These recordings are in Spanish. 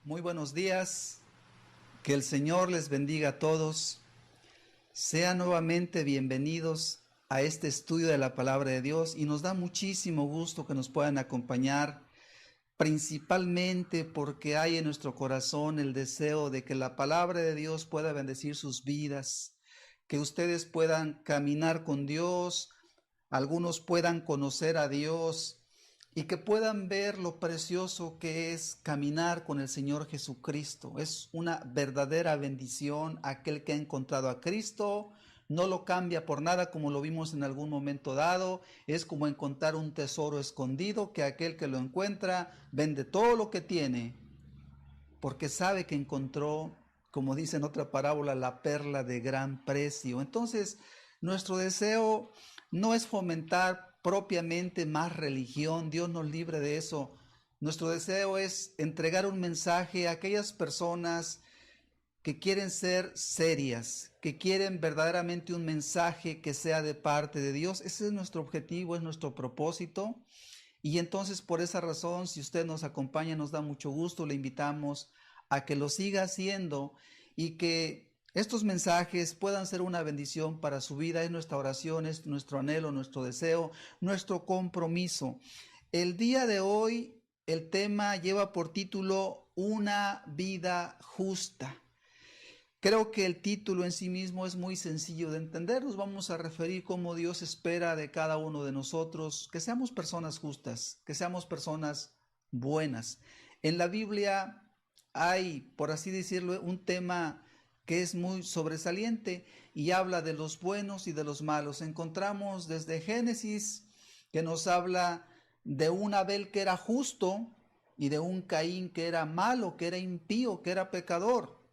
Muy buenos días, que el Señor les bendiga a todos. Sean nuevamente bienvenidos a este estudio de la palabra de Dios y nos da muchísimo gusto que nos puedan acompañar, principalmente porque hay en nuestro corazón el deseo de que la palabra de Dios pueda bendecir sus vidas, que ustedes puedan caminar con Dios, algunos puedan conocer a Dios y que puedan ver lo precioso que es caminar con el Señor Jesucristo. Es una verdadera bendición. Aquel que ha encontrado a Cristo no lo cambia por nada, como lo vimos en algún momento dado. Es como encontrar un tesoro escondido, que aquel que lo encuentra vende todo lo que tiene, porque sabe que encontró, como dice en otra parábola, la perla de gran precio. Entonces, nuestro deseo no es fomentar propiamente más religión. Dios nos libre de eso. Nuestro deseo es entregar un mensaje a aquellas personas que quieren ser serias, que quieren verdaderamente un mensaje que sea de parte de Dios. Ese es nuestro objetivo, es nuestro propósito. Y entonces, por esa razón, si usted nos acompaña, nos da mucho gusto, le invitamos a que lo siga haciendo y que estos mensajes puedan ser una bendición para su vida. Es nuestra oración, es nuestro anhelo, nuestro deseo, nuestro compromiso. El día de hoy, el tema lleva por título Una vida justa. Creo que el título en sí mismo es muy sencillo de entender. Nos vamos a referir cómo Dios espera de cada uno de nosotros que seamos personas justas, que seamos personas buenas. En la Biblia hay, por así decirlo, un tema que es muy sobresaliente y habla de los buenos y de los malos. Encontramos desde Génesis que nos habla de un Abel que era justo y de un Caín que era malo, que era impío, que era pecador.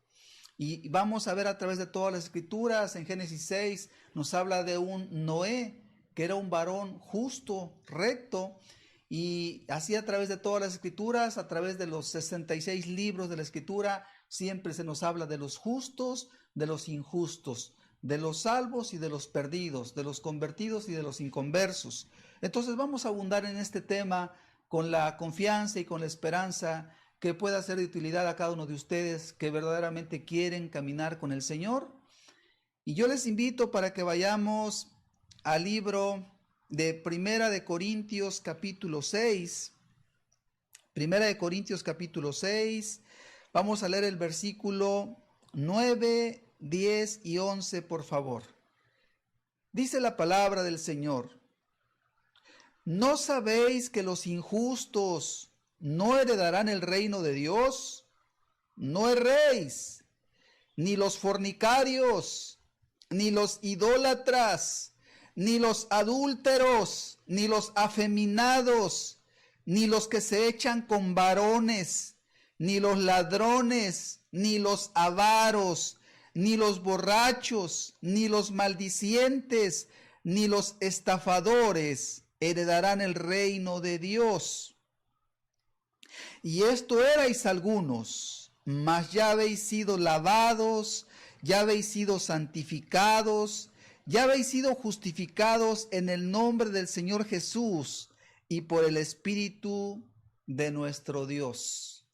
Y vamos a ver a través de todas las escrituras. En Génesis 6 nos habla de un Noé, que era un varón justo, recto, y así a través de todas las escrituras, a través de los 66 libros de la escritura, siempre se nos habla de los justos, de los injustos, de los salvos y de los perdidos, de los convertidos y de los inconversos. Entonces vamos a abundar en este tema con la confianza y con la esperanza que pueda ser de utilidad a cada uno de ustedes que verdaderamente quieren caminar con el Señor. Y yo les invito para que vayamos al libro de Primera de Corintios capítulo 6. Primera de Corintios capítulo 6. Vamos a leer el versículo 9, 10 y 11, por favor. Dice la palabra del Señor: ¿no sabéis que los injustos no heredarán el reino de Dios? No erréis, ni los fornicarios, ni los idólatras, ni los adúlteros, ni los afeminados, ni los que se echan con varones, ni los ladrones, ni los avaros, ni los borrachos, ni los maldicientes, ni los estafadores heredarán el reino de Dios. Y esto erais algunos, mas ya habéis sido lavados, ya habéis sido santificados, ya habéis sido justificados en el nombre del Señor Jesús y por el Espíritu de nuestro Dios.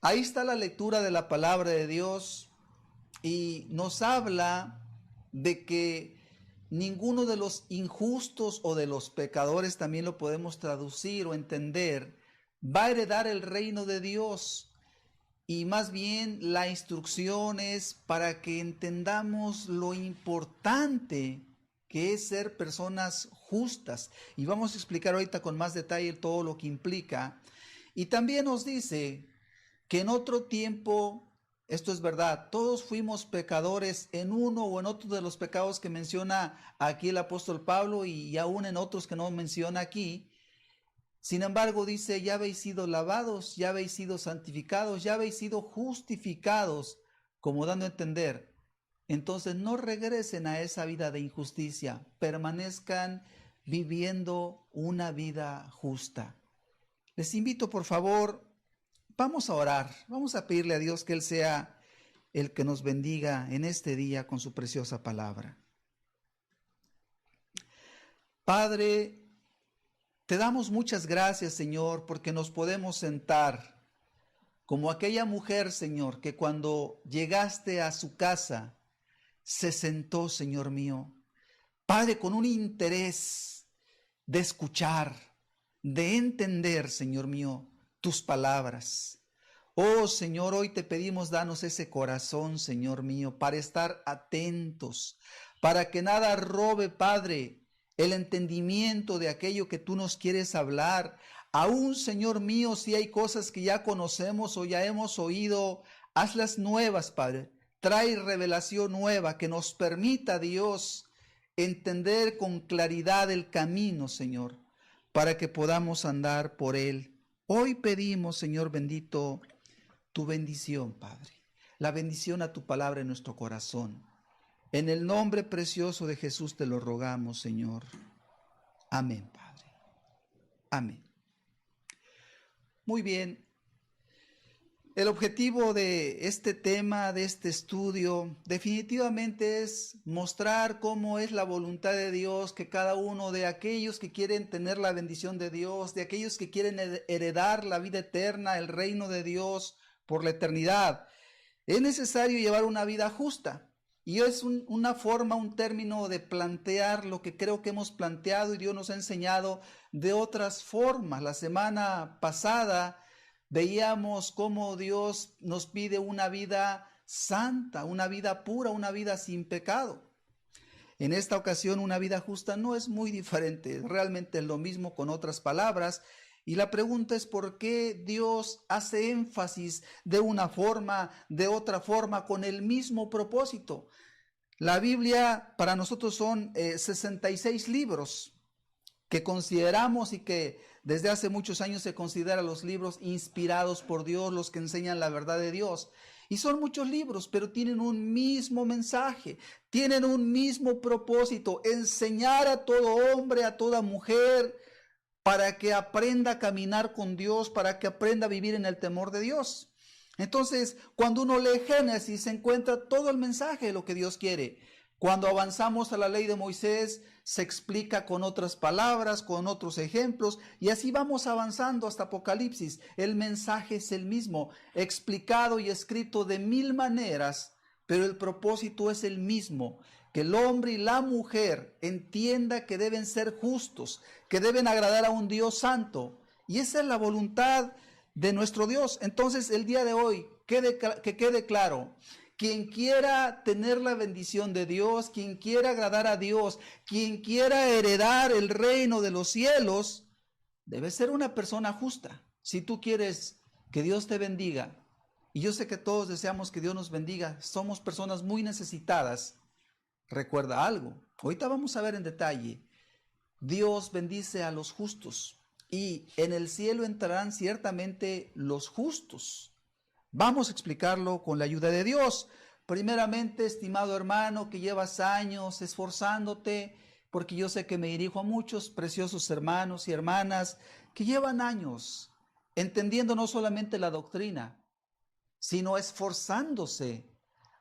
Ahí está la lectura de la palabra de Dios y nos habla de que ninguno de los injustos o de los pecadores, también lo podemos traducir o entender, va a heredar el reino de Dios. Y más bien la instrucción es para que entendamos lo importante que es ser personas justas. Y vamos a explicar ahorita con más detalle todo lo que implica. Y también nos dice que en otro tiempo, esto es verdad, todos fuimos pecadores en uno o en otro de los pecados que menciona aquí el apóstol Pablo y aún en otros que no menciona aquí. Sin embargo, dice, ya habéis sido lavados, ya habéis sido santificados, ya habéis sido justificados, como dando a entender. Entonces no regresen a esa vida de injusticia, permanezcan viviendo una vida justa. Les invito, por favor, vamos a orar, vamos a pedirle a Dios que Él sea el que nos bendiga en este día con su preciosa palabra. Padre, te damos muchas gracias, Señor, porque nos podemos sentar como aquella mujer, Señor, que cuando llegaste a su casa, se sentó, Señor mío, Padre, con un interés de escuchar, de entender, Señor mío, tus palabras. Oh Señor, hoy te pedimos, danos ese corazón, Señor mío, para estar atentos, para que nada robe, Padre, el entendimiento de aquello que tú nos quieres hablar. Aún, Señor mío, si hay cosas que ya conocemos o ya hemos oído, hazlas nuevas, Padre. Trae revelación nueva que nos permita, Dios, entender con claridad el camino, Señor, para que podamos andar por él. Hoy pedimos, Señor bendito, tu bendición, Padre, la bendición a tu palabra en nuestro corazón. En el nombre precioso de Jesús te lo rogamos, Señor. Amén, Padre. Amén. Muy bien. El objetivo de este tema, de este estudio, definitivamente es mostrar cómo es la voluntad de Dios, que cada uno de aquellos que quieren tener la bendición de Dios, de aquellos que quieren heredar la vida eterna, el reino de Dios por la eternidad, es necesario llevar una vida justa. Y es una forma, un término de plantear lo que creo que hemos planteado y Dios nos ha enseñado de otras formas. La semana pasada veíamos cómo Dios nos pide una vida santa, una vida pura, una vida sin pecado. En esta ocasión, una vida justa no es muy diferente, realmente es lo mismo con otras palabras. Y la pregunta es por qué Dios hace énfasis de una forma, de otra forma, con el mismo propósito. La Biblia para nosotros son 66 libros que consideramos y que desde hace muchos años se consideran los libros inspirados por Dios, los que enseñan la verdad de Dios. Y son muchos libros, pero tienen un mismo mensaje, tienen un mismo propósito: enseñar a todo hombre, a toda mujer, para que aprenda a caminar con Dios, para que aprenda a vivir en el temor de Dios. Entonces, cuando uno lee Génesis, se encuentra todo el mensaje de lo que Dios quiere. Cuando avanzamos a la ley de Moisés, se explica con otras palabras, con otros ejemplos, y así vamos avanzando hasta Apocalipsis. El mensaje es el mismo, explicado y escrito de mil maneras, pero el propósito es el mismo: que el hombre y la mujer entienda que deben ser justos, que deben agradar a un Dios santo. Y esa es la voluntad de nuestro Dios. Entonces, el día de hoy, que quede claro: quien quiera tener la bendición de Dios, quien quiera agradar a Dios, quien quiera heredar el reino de los cielos, debe ser una persona justa. Si tú quieres que Dios te bendiga, y yo sé que todos deseamos que Dios nos bendiga, somos personas muy necesitadas, recuerda algo. Ahorita vamos a ver en detalle. Dios bendice a los justos y en el cielo entrarán ciertamente los justos. Vamos a explicarlo con la ayuda de Dios. Primeramente, estimado hermano, que llevas años esforzándote, porque yo sé que me dirijo a muchos preciosos hermanos y hermanas que llevan años entendiendo no solamente la doctrina, sino esforzándose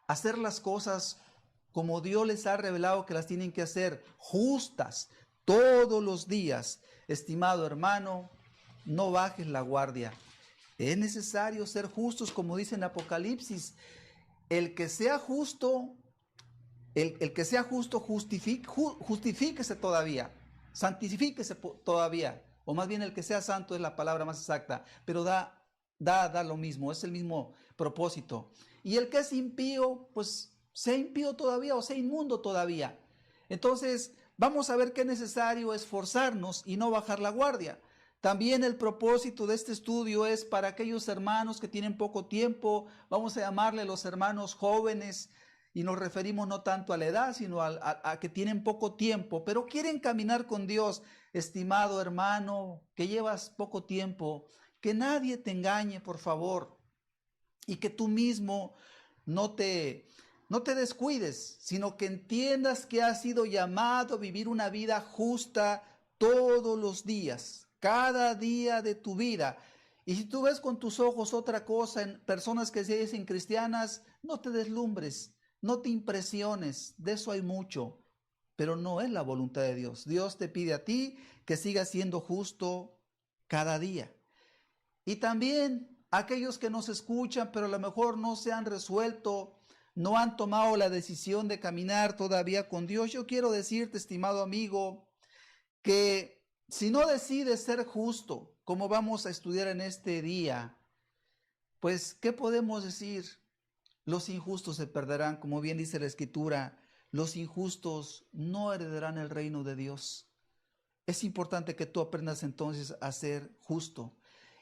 a hacer las cosas como Dios les ha revelado que las tienen que hacer, justas, todos los días. Estimado hermano, no bajes la guardia. Es necesario ser justos, como dice en Apocalipsis. El que sea justo, el que sea justo, justifíquese todavía, santifíquese todavía, o más bien el que sea santo es la palabra más exacta, pero da lo mismo, es el mismo propósito. Y el que es impío, pues sea impío todavía o sea inmundo todavía. Entonces, vamos a ver que es necesario esforzarnos y no bajar la guardia. También el propósito de este estudio es para aquellos hermanos que tienen poco tiempo, vamos a llamarle los hermanos jóvenes, y nos referimos no tanto a la edad, sino a que tienen poco tiempo, pero quieren caminar con Dios. Estimado hermano, que llevas poco tiempo, que nadie te engañe, por favor, y que tú mismo no te descuides, sino que entiendas que has sido llamado a vivir una vida justa todos los días, cada día de tu vida. Y si tú ves con tus ojos otra cosa en personas que se dicen cristianas, no te deslumbres, no te impresiones, de eso hay mucho, pero no es la voluntad de Dios. Dios te pide a ti que sigas siendo justo cada día. Y también aquellos que nos escuchan, pero a lo mejor no se han resuelto, no han tomado la decisión de caminar todavía con Dios. Yo quiero decirte, estimado amigo, que si no decides ser justo, como vamos a estudiar en este día, pues, ¿qué podemos decir? Los injustos se perderán, como bien dice la Escritura, los injustos no heredarán el reino de Dios. Es importante que tú aprendas entonces a ser justo.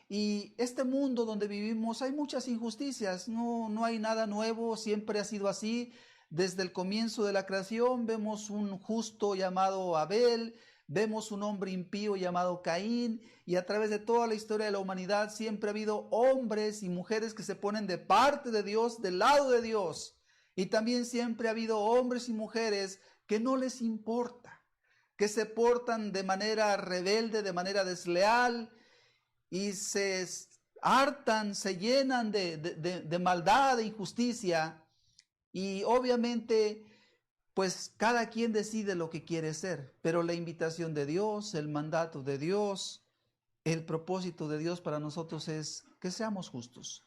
Y este mundo donde vivimos hay muchas injusticias, no hay nada nuevo, siempre ha sido así. Desde el comienzo de la creación vemos un justo llamado Abel, vemos un hombre impío llamado Caín, y a través de toda la historia de la humanidad siempre ha habido hombres y mujeres que se ponen de parte de Dios, del lado de Dios. Y también siempre ha habido hombres y mujeres que no les importa, que se portan de manera rebelde, de manera desleal, y se hartan, se llenan de maldad, de injusticia, y obviamente pues cada quien decide lo que quiere ser, pero la invitación de Dios, el mandato de Dios, el propósito de Dios para nosotros es que seamos justos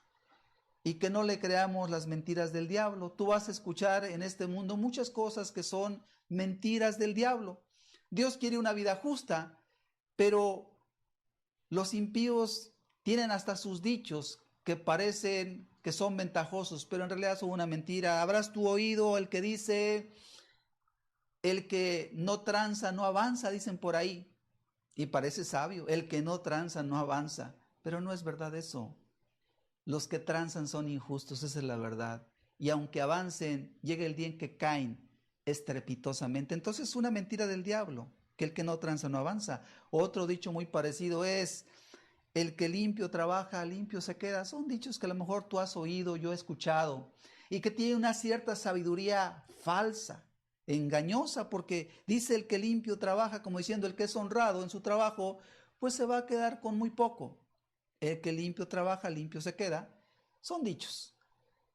y que no le creamos las mentiras del diablo. Tú vas a escuchar en este mundo muchas cosas que son mentiras del diablo. Dios quiere una vida justa, pero los impíos tienen hasta sus dichos que parecen que son ventajosos, pero en realidad son una mentira. Habrás tú oído el que dice, el que no tranza no avanza, dicen por ahí, y parece sabio, el que no tranza no avanza, pero no es verdad eso. Los que tranzan son injustos, esa es la verdad. Y aunque avancen, llega el día en que caen estrepitosamente. Entonces es una mentira del diablo, que el que no tranza no avanza. Otro dicho muy parecido es, el que limpio trabaja, limpio se queda. Son dichos que a lo mejor tú has oído, yo he escuchado, y que tienen una cierta sabiduría falsa, engañosa, porque dice el que limpio trabaja, como diciendo el que es honrado en su trabajo, pues se va a quedar con muy poco. El que limpio trabaja, limpio se queda. Son dichos.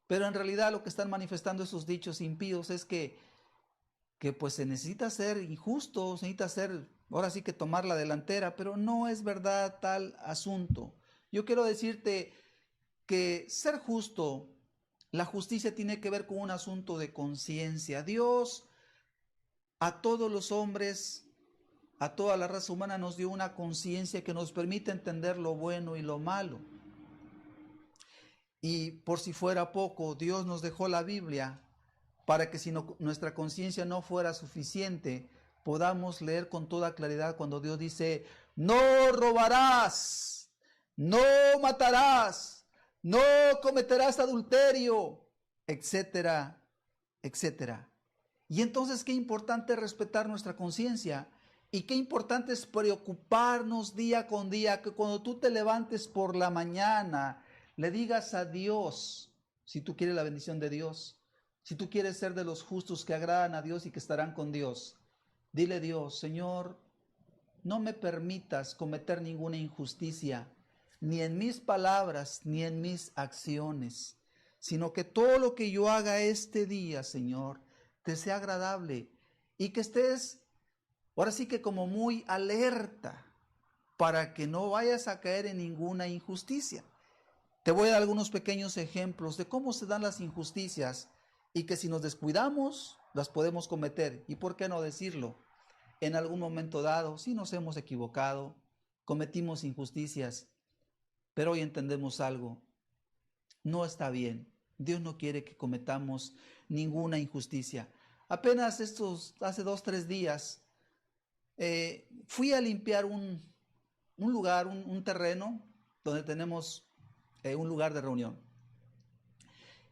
Pero en realidad lo que están manifestando esos dichos impíos es que pues se necesita ser injusto, se necesita ser, ahora sí que tomar la delantera, pero no es verdad tal asunto. Yo quiero decirte que ser justo, la justicia tiene que ver con un asunto de conciencia. Dios a todos los hombres, a toda la raza humana nos dio una conciencia que nos permite entender lo bueno y lo malo. Y por si fuera poco, Dios nos dejó la Biblia para que si nuestra conciencia no fuera suficiente, podamos leer con toda claridad cuando Dios dice, no robarás, no matarás, no cometerás adulterio, etcétera, etcétera. Y entonces qué importante es respetar nuestra conciencia y qué importante es preocuparnos día con día, que cuando tú te levantes por la mañana, le digas a Dios, si tú quieres la bendición de Dios, si tú quieres ser de los justos que agradan a Dios y que estarán con Dios, dile a Dios, Señor, no me permitas cometer ninguna injusticia, ni en mis palabras, ni en mis acciones, sino que todo lo que yo haga este día, Señor, te sea agradable y que estés, ahora sí que como muy alerta, para que no vayas a caer en ninguna injusticia. Te voy a dar algunos pequeños ejemplos de cómo se dan las injusticias y que si nos descuidamos, las podemos cometer. ¿Y por qué no decirlo? En algún momento dado, sí nos hemos equivocado, cometimos injusticias, pero hoy entendemos algo. No está bien. Dios no quiere que cometamos ninguna injusticia. Apenas hace 2, 3 días, fui a limpiar un lugar, un terreno donde tenemos un lugar de reunión.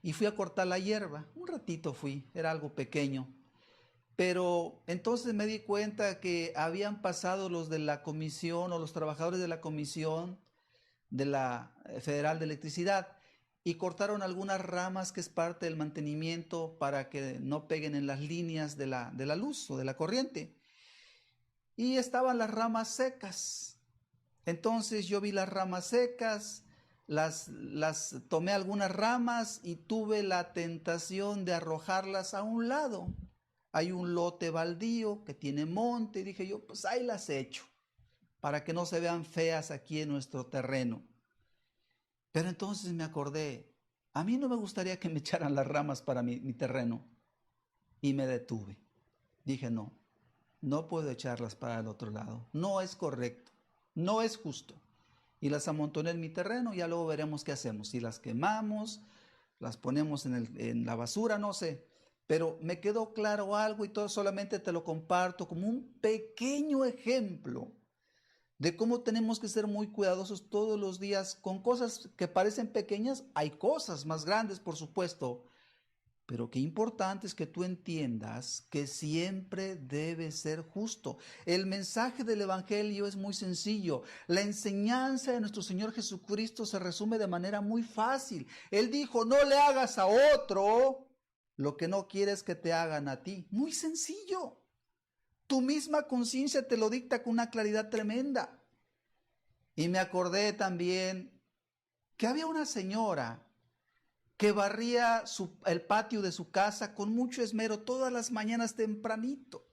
Y fui a cortar la hierba. Un ratito fui, era algo pequeño. Pero entonces me di cuenta que habían pasado los de la comisión o los trabajadores de la comisión de la Federal de Electricidad y cortaron algunas ramas que es parte del mantenimiento para que no peguen en las líneas de la luz o de la corriente. Y estaban las ramas secas. Entonces yo vi las ramas secas, las tomé algunas ramas y tuve la tentación de arrojarlas a un lado. Hay un lote baldío que tiene monte y dije yo, pues ahí las echo para que no se vean feas aquí en nuestro terreno. Pero entonces me acordé, a mí no me gustaría que me echaran las ramas para mi terreno. Y me detuve. Dije, no, no puedo echarlas para el otro lado. No es correcto, no es justo. Y las amontoné en mi terreno, ya luego veremos qué hacemos. Si las quemamos, las ponemos en la basura, no sé. Pero me quedó claro algo y todo solamente te lo comparto como un pequeño ejemplo de cómo tenemos que ser muy cuidadosos todos los días con cosas que parecen pequeñas. Hay cosas más grandes, por supuesto, pero qué importante es que tú entiendas que siempre debe ser justo. El mensaje del Evangelio es muy sencillo. La enseñanza de nuestro Señor Jesucristo se resume de manera muy fácil. Él dijo, no le hagas a otro lo que no quieres que te hagan a ti. Muy sencillo. Tu misma conciencia te lo dicta con una claridad tremenda. Y me acordé también que había una señora que barría el patio de su casa con mucho esmero todas las mañanas tempranito.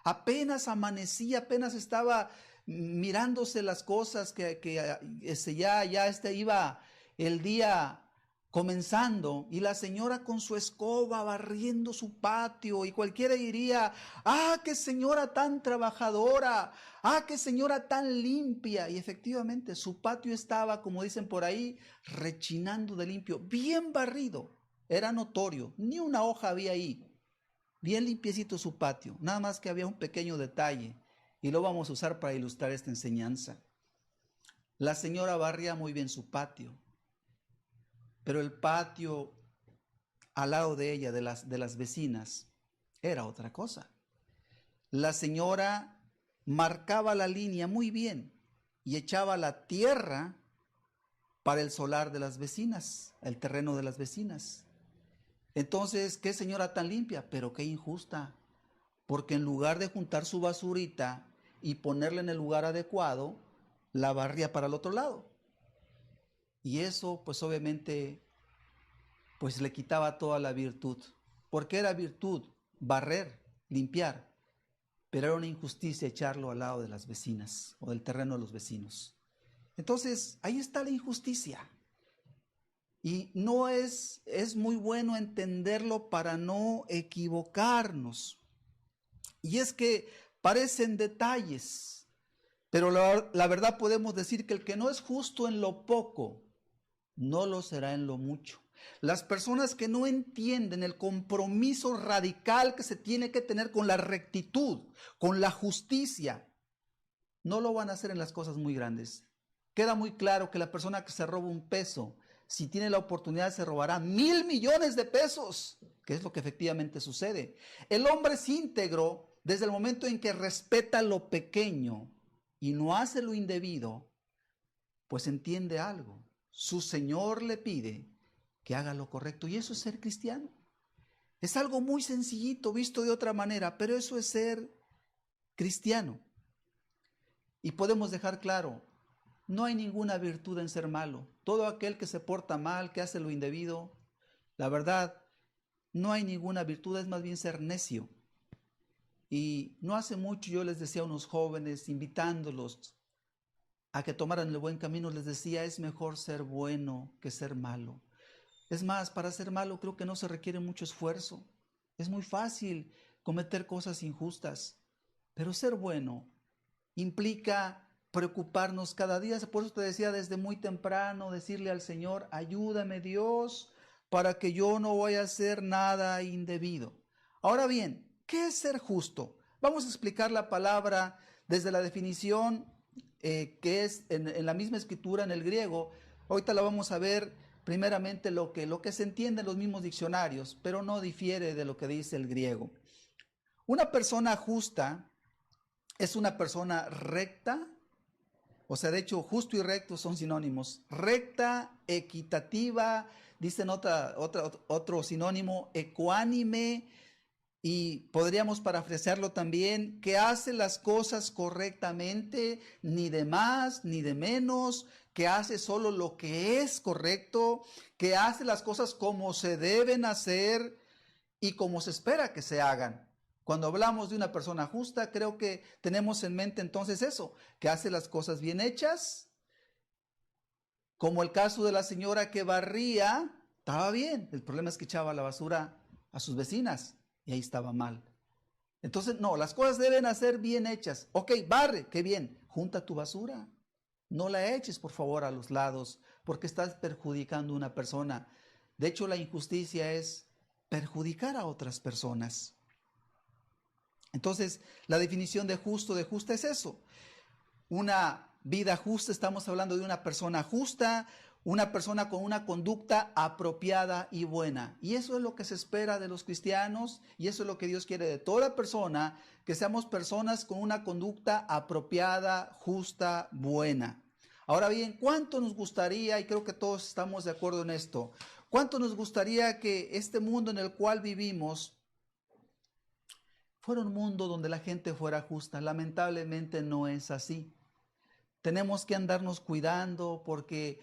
Apenas amanecía, apenas estaba mirándose las cosas iba el día comenzando, y la señora con su escoba barriendo su patio, y cualquiera diría, ¡ah, qué señora tan trabajadora! ¡Ah, qué señora tan limpia! Y efectivamente su patio estaba, como dicen por ahí, rechinando de limpio, bien barrido, era notorio, ni una hoja había ahí, bien limpiecito su patio, nada más que había un pequeño detalle, y lo vamos a usar para ilustrar esta enseñanza. La señora barría muy bien su patio, pero el patio al lado de ella, de las vecinas, era otra cosa. La señora marcaba la línea muy bien y echaba la tierra para el solar de las vecinas, el terreno de las vecinas. Entonces, qué señora tan limpia, pero qué injusta, porque en lugar de juntar su basurita y ponerla en el lugar adecuado, la barría para el otro lado. Y eso, pues obviamente, pues le quitaba toda la virtud. Porque era virtud barrer, limpiar, pero era una injusticia echarlo al lado de las vecinas o del terreno de los vecinos. Entonces, ahí está la injusticia. Y no es muy bueno entenderlo para no equivocarnos. Y es que parecen detalles, pero la verdad podemos decir que el que no es justo en lo poco, no lo será en lo mucho. Las personas que no entienden el compromiso radical que se tiene que tener con la rectitud, con la justicia, no lo van a hacer en las cosas muy grandes. Queda muy claro que la persona que se roba un peso, si tiene la oportunidad, se robará 1,000 millones de pesos, que es lo que efectivamente sucede. El hombre es íntegro desde el momento en que respeta lo pequeño y no hace lo indebido, pues entiende algo. Su Señor le pide que haga lo correcto, y eso es ser cristiano. Es algo muy sencillito visto de otra manera, pero eso es ser cristiano. Y podemos dejar claro, no hay ninguna virtud en ser malo. Todo aquel que se porta mal, que hace lo indebido, la verdad, no hay ninguna virtud, es más bien ser necio. Y no hace mucho yo les decía a unos jóvenes, invitándolos a que tomaran el buen camino, les decía, es mejor ser bueno que ser malo. Es más, para ser malo creo que no se requiere mucho esfuerzo. Es muy fácil cometer cosas injustas, pero ser bueno implica preocuparnos cada día. Por eso te decía desde muy temprano, decirle al Señor, ayúdame Dios, para que yo no vaya a hacer nada indebido. Ahora bien, ¿qué es ser justo? Vamos a explicar la palabra desde la definición que es en la misma escritura en el griego. Ahorita la vamos a ver primeramente lo que se entiende en los mismos diccionarios, pero no difiere de lo que dice el griego. Una persona justa es una persona recta, o sea, de hecho, justo y recto son sinónimos. Recta, equitativa, dicen otro sinónimo, ecuánime, y podríamos parafrasearlo también, que hace las cosas correctamente, ni de más ni de menos, que hace solo lo que es correcto, que hace las cosas como se deben hacer y como se espera que se hagan. Cuando hablamos de una persona justa, creo que tenemos en mente entonces eso, que hace las cosas bien hechas Como el caso de la señora que barría, estaba bien. El problema es que echaba la basura a sus vecinas y ahí estaba mal. Entonces, no, las cosas deben ser bien hechas. Ok, barre, qué bien. Junta tu basura. No la eches, por favor, a los lados, porque estás perjudicando a una persona. De hecho, la injusticia es perjudicar a otras personas. Entonces, la definición de justo, de justa es eso. Una vida justa, estamos hablando de una persona justa, una persona con una conducta apropiada y buena. Y eso es lo que se espera de los cristianos y eso es lo que Dios quiere de toda persona, que seamos personas con una conducta apropiada, justa, buena. Ahora bien, ¿cuánto nos gustaría, y creo que todos estamos de acuerdo en esto, cuánto nos gustaría que este mundo en el cual vivimos fuera un mundo donde la gente fuera justa? Lamentablemente no es así. Tenemos que andarnos cuidando porque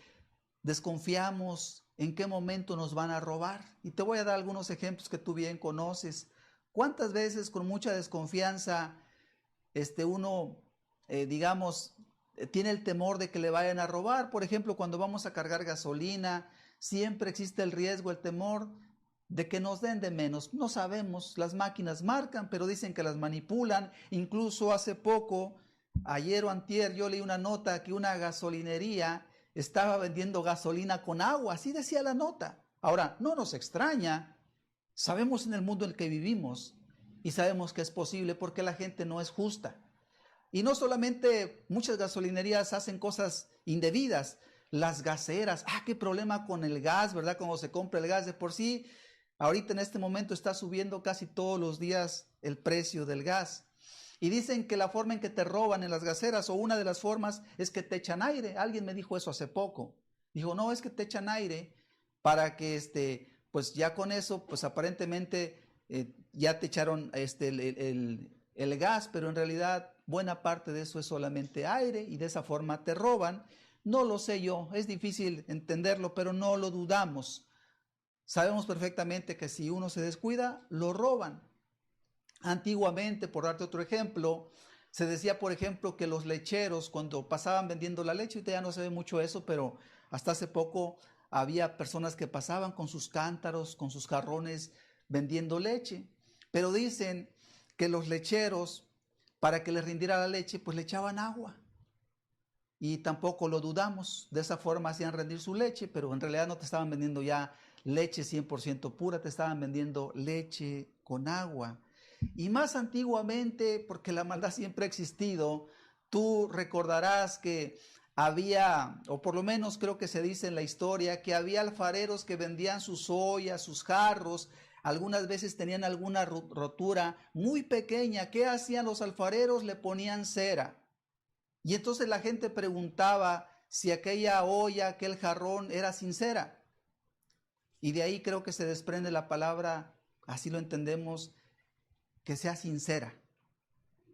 desconfiamos en qué momento nos van a robar. Y te voy a dar algunos ejemplos que tú bien conoces. ¿Cuántas veces con mucha desconfianza uno, tiene el temor de que le vayan a robar? Por ejemplo, cuando vamos a cargar gasolina, siempre existe el riesgo, el temor de que nos den de menos. No sabemos, las máquinas marcan, pero dicen que las manipulan. Incluso hace poco, ayer o antier, yo leí una nota que una gasolinería estaba vendiendo gasolina con agua, así decía la nota. Ahora, no nos extraña, sabemos en el mundo en el que vivimos y sabemos que es posible porque la gente no es justa. Y no solamente muchas gasolinerías hacen cosas indebidas, las gaseras, qué problema con el gas, ¿verdad? Cuando se compra el gas de por sí, ahorita en este momento está subiendo casi todos los días el precio del gas. Y dicen que la forma en que te roban en las gaseras, o una de las formas, es que te echan aire. Alguien me dijo eso hace poco. Dijo, no, es que te echan aire para que, pues ya con eso, pues aparentemente ya te echaron el gas, pero en realidad buena parte de eso es solamente aire y de esa forma te roban. No lo sé yo, es difícil entenderlo, pero no lo dudamos. Sabemos perfectamente que si uno se descuida, lo roban. Antiguamente, por darte otro ejemplo, se decía, por ejemplo, que los lecheros cuando pasaban vendiendo la leche, ahorita ya no se ve mucho eso, pero hasta hace poco había personas que pasaban con sus cántaros, con sus jarrones vendiendo leche. Pero dicen que los lecheros, para que les rindiera la leche, pues le echaban agua. Y tampoco lo dudamos, de esa forma hacían rendir su leche, pero en realidad no te estaban vendiendo ya leche 100% pura, te estaban vendiendo leche con agua. Y más antiguamente, porque la maldad siempre ha existido, tú recordarás que había, o por lo menos creo que se dice en la historia, que había alfareros que vendían sus ollas, sus jarros, algunas veces tenían alguna rotura muy pequeña. ¿Qué hacían los alfareros? Le ponían cera. Y entonces la gente preguntaba si aquella olla, aquel jarrón era sin cera. Y de ahí creo que se desprende la palabra, así lo entendemos, que sea sincera.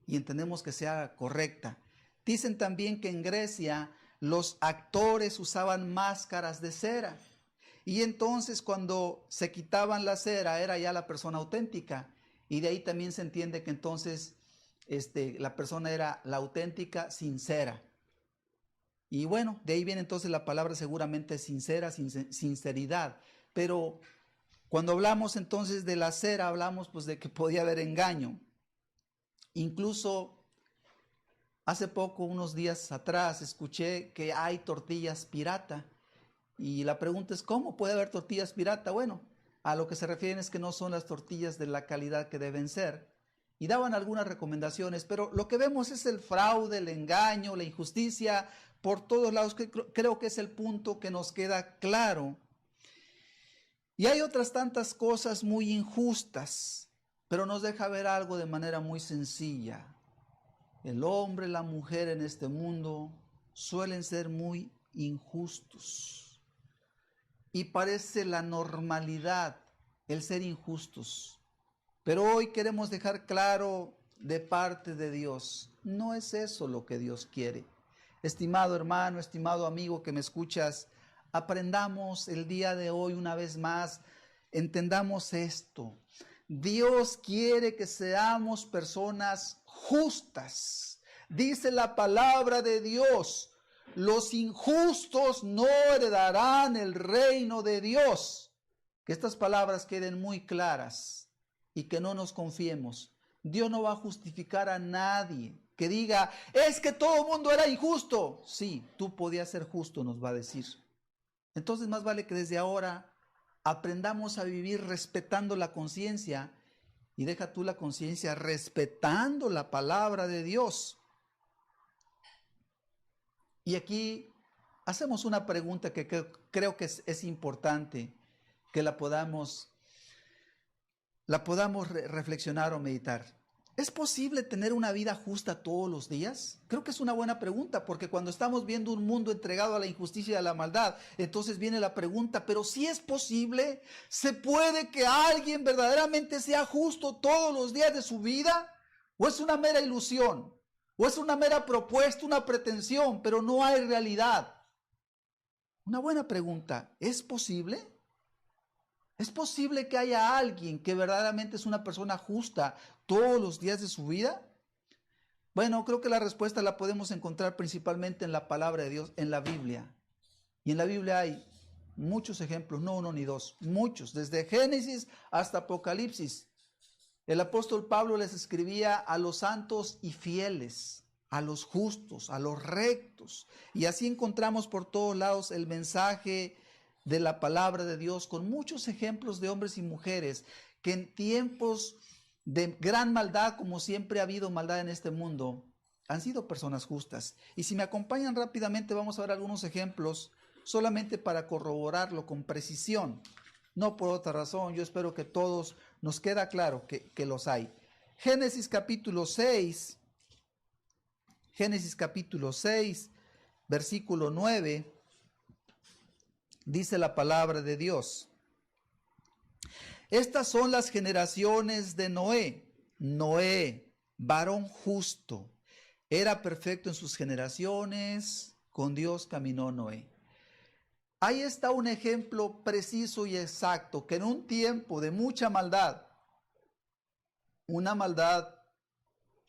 Y entendemos que sea correcta. Dicen también que en Grecia los actores usaban máscaras de cera. Y entonces cuando se quitaban la cera era ya la persona auténtica. Y de ahí también se entiende que entonces la persona era la auténtica, sincera. Y bueno, de ahí viene entonces la palabra seguramente sincera, sinceridad. Pero cuando hablamos entonces de la cera, hablamos pues de que podía haber engaño. Incluso hace poco, unos días atrás, escuché que hay tortillas pirata. Y la pregunta es, ¿cómo puede haber tortillas pirata? Bueno, a lo que se refieren es que no son las tortillas de la calidad que deben ser. Y daban algunas recomendaciones, pero lo que vemos es el fraude, el engaño, la injusticia por todos lados, que creo que es el punto que nos queda claro. Y hay otras tantas cosas muy injustas, pero nos deja ver algo de manera muy sencilla. El hombre, la mujer en este mundo suelen ser muy injustos. Y parece la normalidad el ser injustos. Pero hoy queremos dejar claro de parte de Dios, no es eso lo que Dios quiere. Estimado hermano, estimado amigo que me escuchas, aprendamos el día de hoy una vez más, entendamos esto. Dios quiere que seamos personas justas. Dice la palabra de Dios, los injustos no heredarán el reino de Dios. Que estas palabras queden muy claras y que no nos confiemos. Dios no va a justificar a nadie que diga, es que todo el mundo era injusto. Sí, tú podías ser justo, nos va a decir. Entonces más vale que desde ahora aprendamos a vivir respetando la conciencia, y deja tú la conciencia, respetando la palabra de Dios. Y aquí hacemos una pregunta que creo que es importante que la podamos reflexionar o meditar. ¿Es posible tener una vida justa todos los días? Creo que es una buena pregunta, porque cuando estamos viendo un mundo entregado a la injusticia y a la maldad, entonces viene la pregunta, ¿pero si es posible? ¿Se puede que alguien verdaderamente sea justo todos los días de su vida? ¿O es una mera ilusión? ¿O es una mera propuesta, una pretensión, pero no hay realidad? Una buena pregunta, ¿es posible? ¿Es posible que haya alguien que verdaderamente es una persona justa todos los días de su vida? Bueno, creo que la respuesta la podemos encontrar principalmente en la palabra de Dios, en la Biblia. Y en la Biblia hay muchos ejemplos, no uno ni dos, muchos, desde Génesis hasta Apocalipsis. El apóstol Pablo les escribía a los santos y fieles, a los justos, a los rectos. Y así encontramos por todos lados el mensaje de la palabra de Dios, con muchos ejemplos de hombres y mujeres que en tiempos de gran maldad, como siempre ha habido maldad en este mundo, han sido personas justas. Y si me acompañan rápidamente, vamos a ver algunos ejemplos solamente para corroborarlo con precisión, no por otra razón. Yo espero que todos nos queda claro que los hay. Génesis capítulo 6, versículo 9. Dice la palabra de Dios: estas son las generaciones de Noé. Noé, varón justo, era perfecto en sus generaciones, con Dios caminó Noé. Ahí está un ejemplo preciso y exacto, que en un tiempo de mucha maldad, una maldad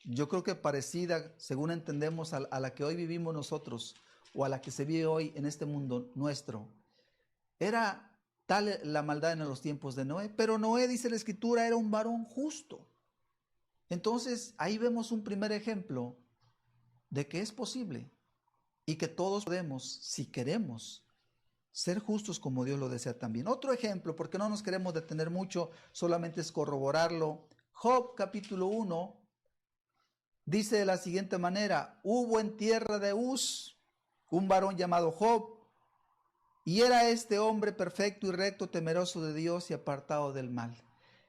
yo creo que parecida, según entendemos, a la que hoy vivimos nosotros, o a la que se vive hoy en este mundo nuestro, era tal la maldad en los tiempos de Noé, pero Noé, dice la Escritura, era un varón justo. Entonces, ahí vemos un primer ejemplo de que es posible y que todos podemos, si queremos, ser justos como Dios lo desea también. Otro ejemplo, porque no nos queremos detener mucho, solamente es corroborarlo. Job capítulo 1 dice de la siguiente manera: hubo en tierra de Uz un varón llamado Job, y era este hombre perfecto y recto, temeroso de Dios y apartado del mal.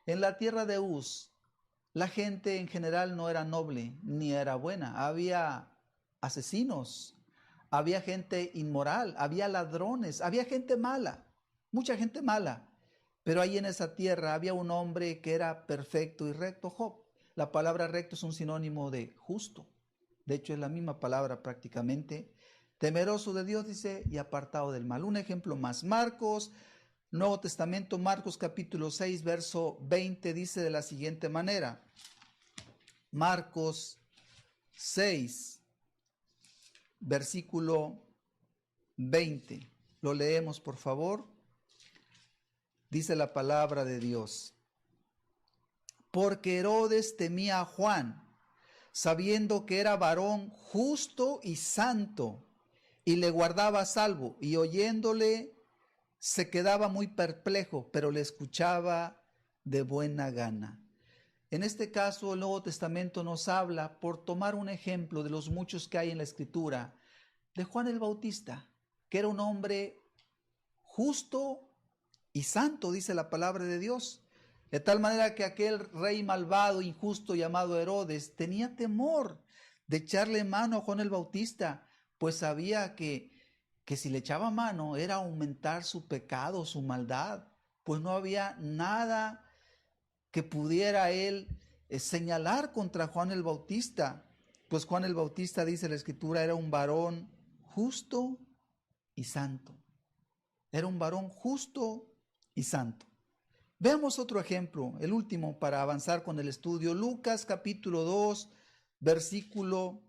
En la tierra de Uz, la gente en general no era noble ni era buena. Había asesinos, había gente inmoral, había ladrones, había gente mala, mucha gente mala. Pero ahí en esa tierra había un hombre que era perfecto y recto, Job. La palabra recto es un sinónimo de justo. De hecho, es la misma palabra prácticamente. Temeroso de Dios, dice, y apartado del mal. Un ejemplo más. Marcos, Nuevo Testamento, Marcos capítulo 6, verso 20, dice de la siguiente manera. Marcos 6, versículo 20. Lo leemos, por favor. Dice la palabra de Dios: porque Herodes temía a Juan, sabiendo que era varón justo y santo, y le guardaba a salvo, y oyéndole se quedaba muy perplejo, pero le escuchaba de buena gana. En este caso, el Nuevo Testamento nos habla, por tomar un ejemplo de los muchos que hay en la Escritura, de Juan el Bautista, que era un hombre justo y santo, dice la palabra de Dios. De tal manera que aquel rey malvado, injusto, llamado Herodes, tenía temor de echarle mano a Juan el Bautista, pues sabía que si le echaba mano era aumentar su pecado, su maldad, pues no había nada que pudiera él señalar contra Juan el Bautista, pues Juan el Bautista, dice la Escritura, era un varón justo y santo. Era un varón justo y santo. Veamos otro ejemplo, el último para avanzar con el estudio. Lucas capítulo 2, versículo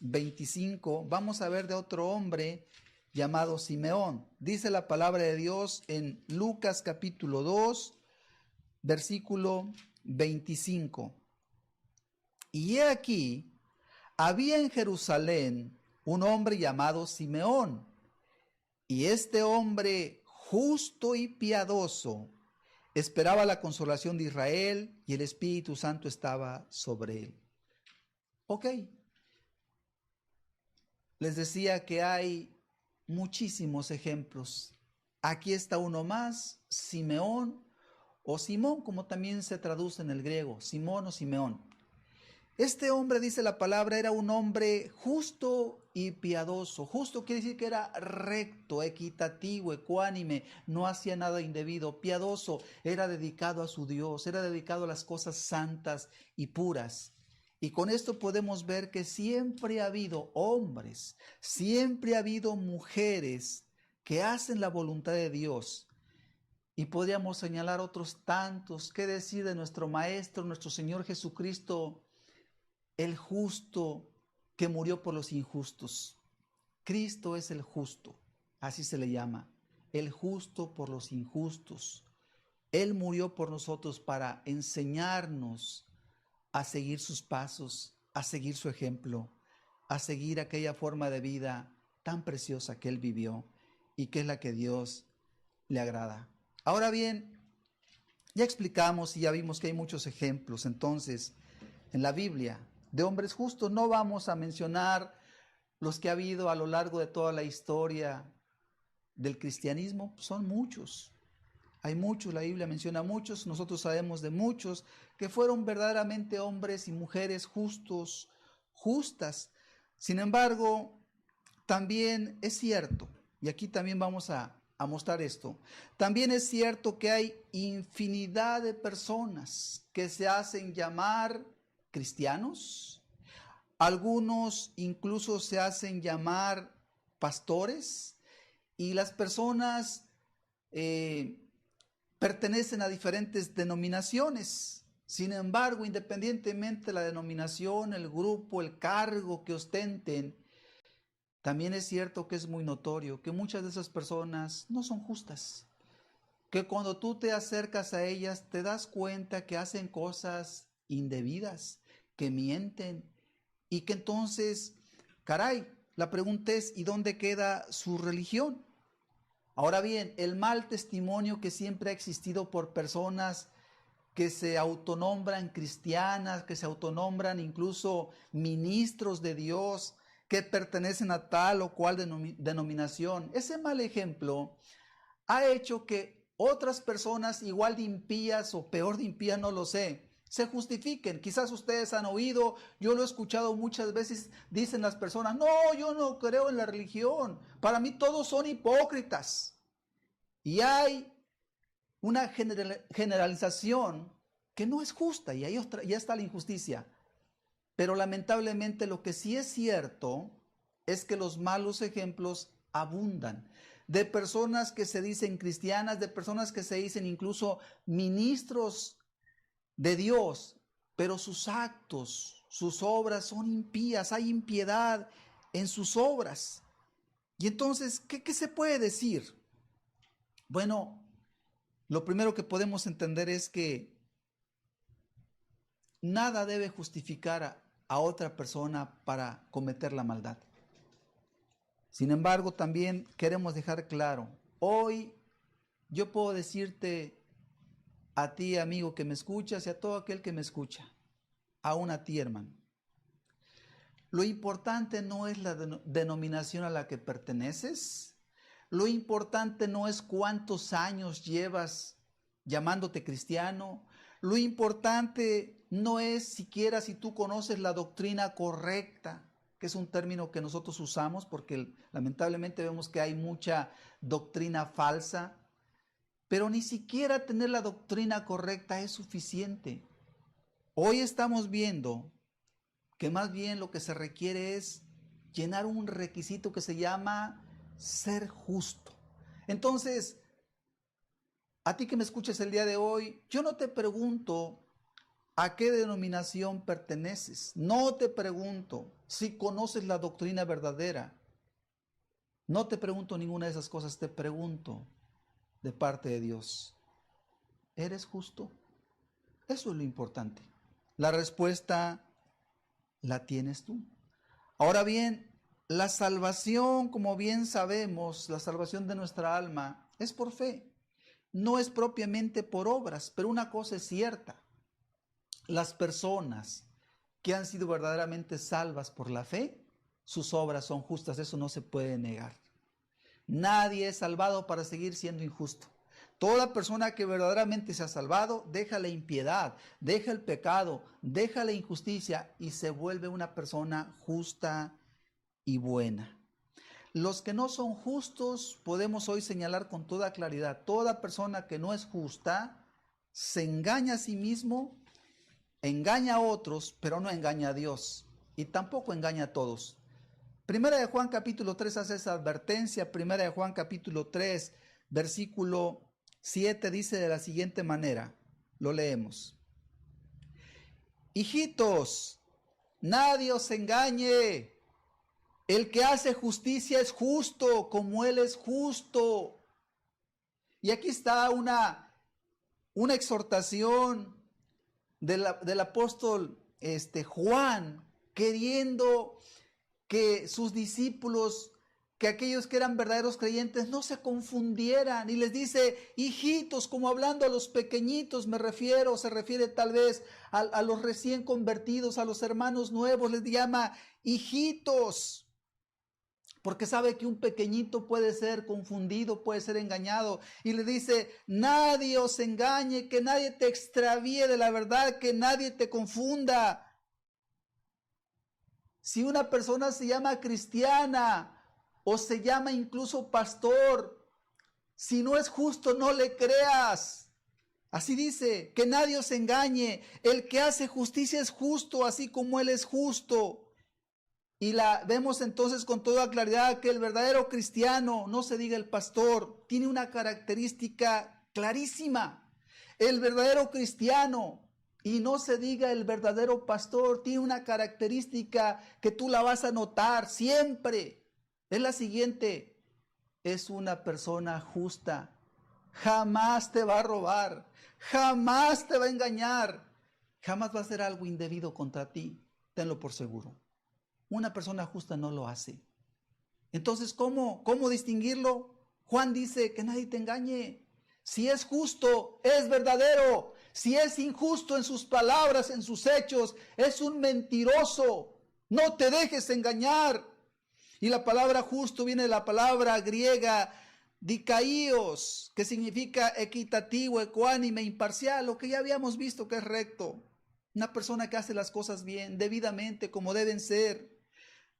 25, vamos a ver de otro hombre llamado Simeón. Dice la palabra de Dios en Lucas capítulo 2, versículo 25. Y he aquí, había en Jerusalén un hombre llamado Simeón, y este hombre justo y piadoso esperaba la consolación de Israel, y el Espíritu Santo estaba sobre él. Ok, les decía que hay muchísimos ejemplos. Aquí está uno más, Simeón o Simón, como también se traduce en el griego, Simón o Simeón. Este hombre, dice la palabra, era un hombre justo y piadoso. Justo quiere decir que era recto, equitativo, ecuánime, no hacía nada indebido. Piadoso, era dedicado a su Dios, era dedicado a las cosas santas y puras. Y con esto podemos ver que siempre ha habido hombres, siempre ha habido mujeres que hacen la voluntad de Dios. Y podríamos señalar otros tantos. ¿Qué decir de nuestro Maestro, nuestro Señor Jesucristo, el justo que murió por los injustos? Cristo es el justo, así se le llama, el justo por los injustos. Él murió por nosotros para enseñarnos a seguir sus pasos, a seguir su ejemplo, a seguir aquella forma de vida tan preciosa que Él vivió y que es la que Dios le agrada. Ahora bien, ya explicamos y ya vimos que hay muchos ejemplos entonces en la Biblia de hombres justos. No vamos a mencionar los que ha habido a lo largo de toda la historia del cristianismo, son muchos. Hay muchos, la Biblia menciona muchos, nosotros sabemos de muchos que fueron verdaderamente hombres y mujeres justos, justas. Sin embargo, también es cierto, y aquí también vamos a mostrar esto, también es cierto que hay infinidad de personas que se hacen llamar cristianos. Algunos incluso se hacen llamar pastores, y las personas pertenecen a diferentes denominaciones. Sin embargo, independientemente de la denominación, el grupo, el cargo que ostenten, también es cierto que es muy notorio que muchas de esas personas no son justas, que cuando tú te acercas a ellas te das cuenta que hacen cosas indebidas, que mienten, y que entonces, caray, la pregunta es, ¿y dónde queda su religión? Ahora bien, el mal testimonio que siempre ha existido por personas que se autonombran cristianas, que se autonombran incluso ministros de Dios, que pertenecen a tal o cual denominación, ese mal ejemplo ha hecho que otras personas igual de impías o peor de impías, no lo sé, se justifiquen. Quizás ustedes han oído, yo lo he escuchado muchas veces, dicen las personas, no, yo no creo en la religión, para mí todos son hipócritas. Y hay una generalización que no es justa, y ahí ya está la injusticia. Pero lamentablemente lo que sí es cierto es que los malos ejemplos abundan, de personas que se dicen cristianas, de personas que se dicen incluso ministros de Dios, pero sus actos, sus obras son impías, hay impiedad en sus obras. Y entonces, ¿qué se puede decir? Bueno, lo primero que podemos entender es que nada debe justificar a otra persona para cometer la maldad. Sin embargo, también queremos dejar claro, hoy yo puedo decirte a ti, amigo que me escuchas, y a todo aquel que me escucha, aún a ti, hermano, lo importante no es la denominación a la que perteneces, lo importante no es cuántos años llevas llamándote cristiano, lo importante no es siquiera si tú conoces la doctrina correcta, que es un término que nosotros usamos porque lamentablemente vemos que hay mucha doctrina falsa, pero ni siquiera tener la doctrina correcta es suficiente. Hoy estamos viendo que más bien lo que se requiere es llenar un requisito que se llama ser justo. Entonces, a ti que me escuches el día de hoy, yo no te pregunto ¿A qué denominación perteneces? No te pregunto si conoces la doctrina verdadera. No te pregunto ninguna de esas cosas, te pregunto de parte de Dios, ¿eres justo? Eso es lo importante. La respuesta la tienes tú. Ahora bien, la salvación, como bien sabemos, la salvación de nuestra alma es por fe. No es propiamente por obras, pero una cosa es cierta. Las personas que han sido verdaderamente salvas por la fe, sus obras son justas, eso no se puede negar. Nadie es salvado para seguir siendo injusto. Toda persona que verdaderamente se ha salvado deja la impiedad, deja el pecado, deja la injusticia y se vuelve una persona justa y buena. Los que no son justos podemos hoy señalar con toda claridad. Toda persona que no es justa se engaña a sí mismo, engaña a otros, pero no engaña a Dios y tampoco engaña a todos. Primera de Juan capítulo 3 hace esa advertencia. Primera de Juan capítulo 3 versículo 7 dice de la siguiente manera, lo leemos. Hijitos, nadie os engañe. El que hace justicia es justo como Él es justo. Y aquí está una exhortación del apóstol Juan, queriendo que sus discípulos, que aquellos que eran verdaderos creyentes no se confundieran. Y les dice, hijitos, como hablando a los pequeñitos me refiero, se refiere tal vez a los recién convertidos, a los hermanos nuevos, les llama hijitos. Porque sabe que un pequeñito puede ser confundido, puede ser engañado. Y le dice, nadie os engañe, que nadie te extravíe de la verdad, que nadie te confunda. Si una persona se llama cristiana o se llama incluso pastor, si no es justo, no le creas. Así dice, que nadie os engañe. El que hace justicia es justo, así como Él es justo. Y vemos entonces con toda claridad que el verdadero cristiano, no se diga el pastor, tiene una característica clarísima. El verdadero cristiano, y no se diga el verdadero pastor, tiene una característica que tú la vas a notar siempre. Es la siguiente, es una persona justa. Jamás te va a robar, jamás te va a engañar, jamás va a hacer algo indebido contra ti, tenlo por seguro. Una persona justa no lo hace. Entonces, ¿cómo distinguirlo? Juan dice que nadie te engañe. Si es justo, es verdadero. Si es injusto en sus palabras, en sus hechos, es un mentiroso. No te dejes engañar. Y la palabra justo viene de la palabra griega dikaios, que significa equitativo, ecuánime, imparcial, lo que ya habíamos visto que es recto. Una persona que hace las cosas bien, debidamente, como deben ser.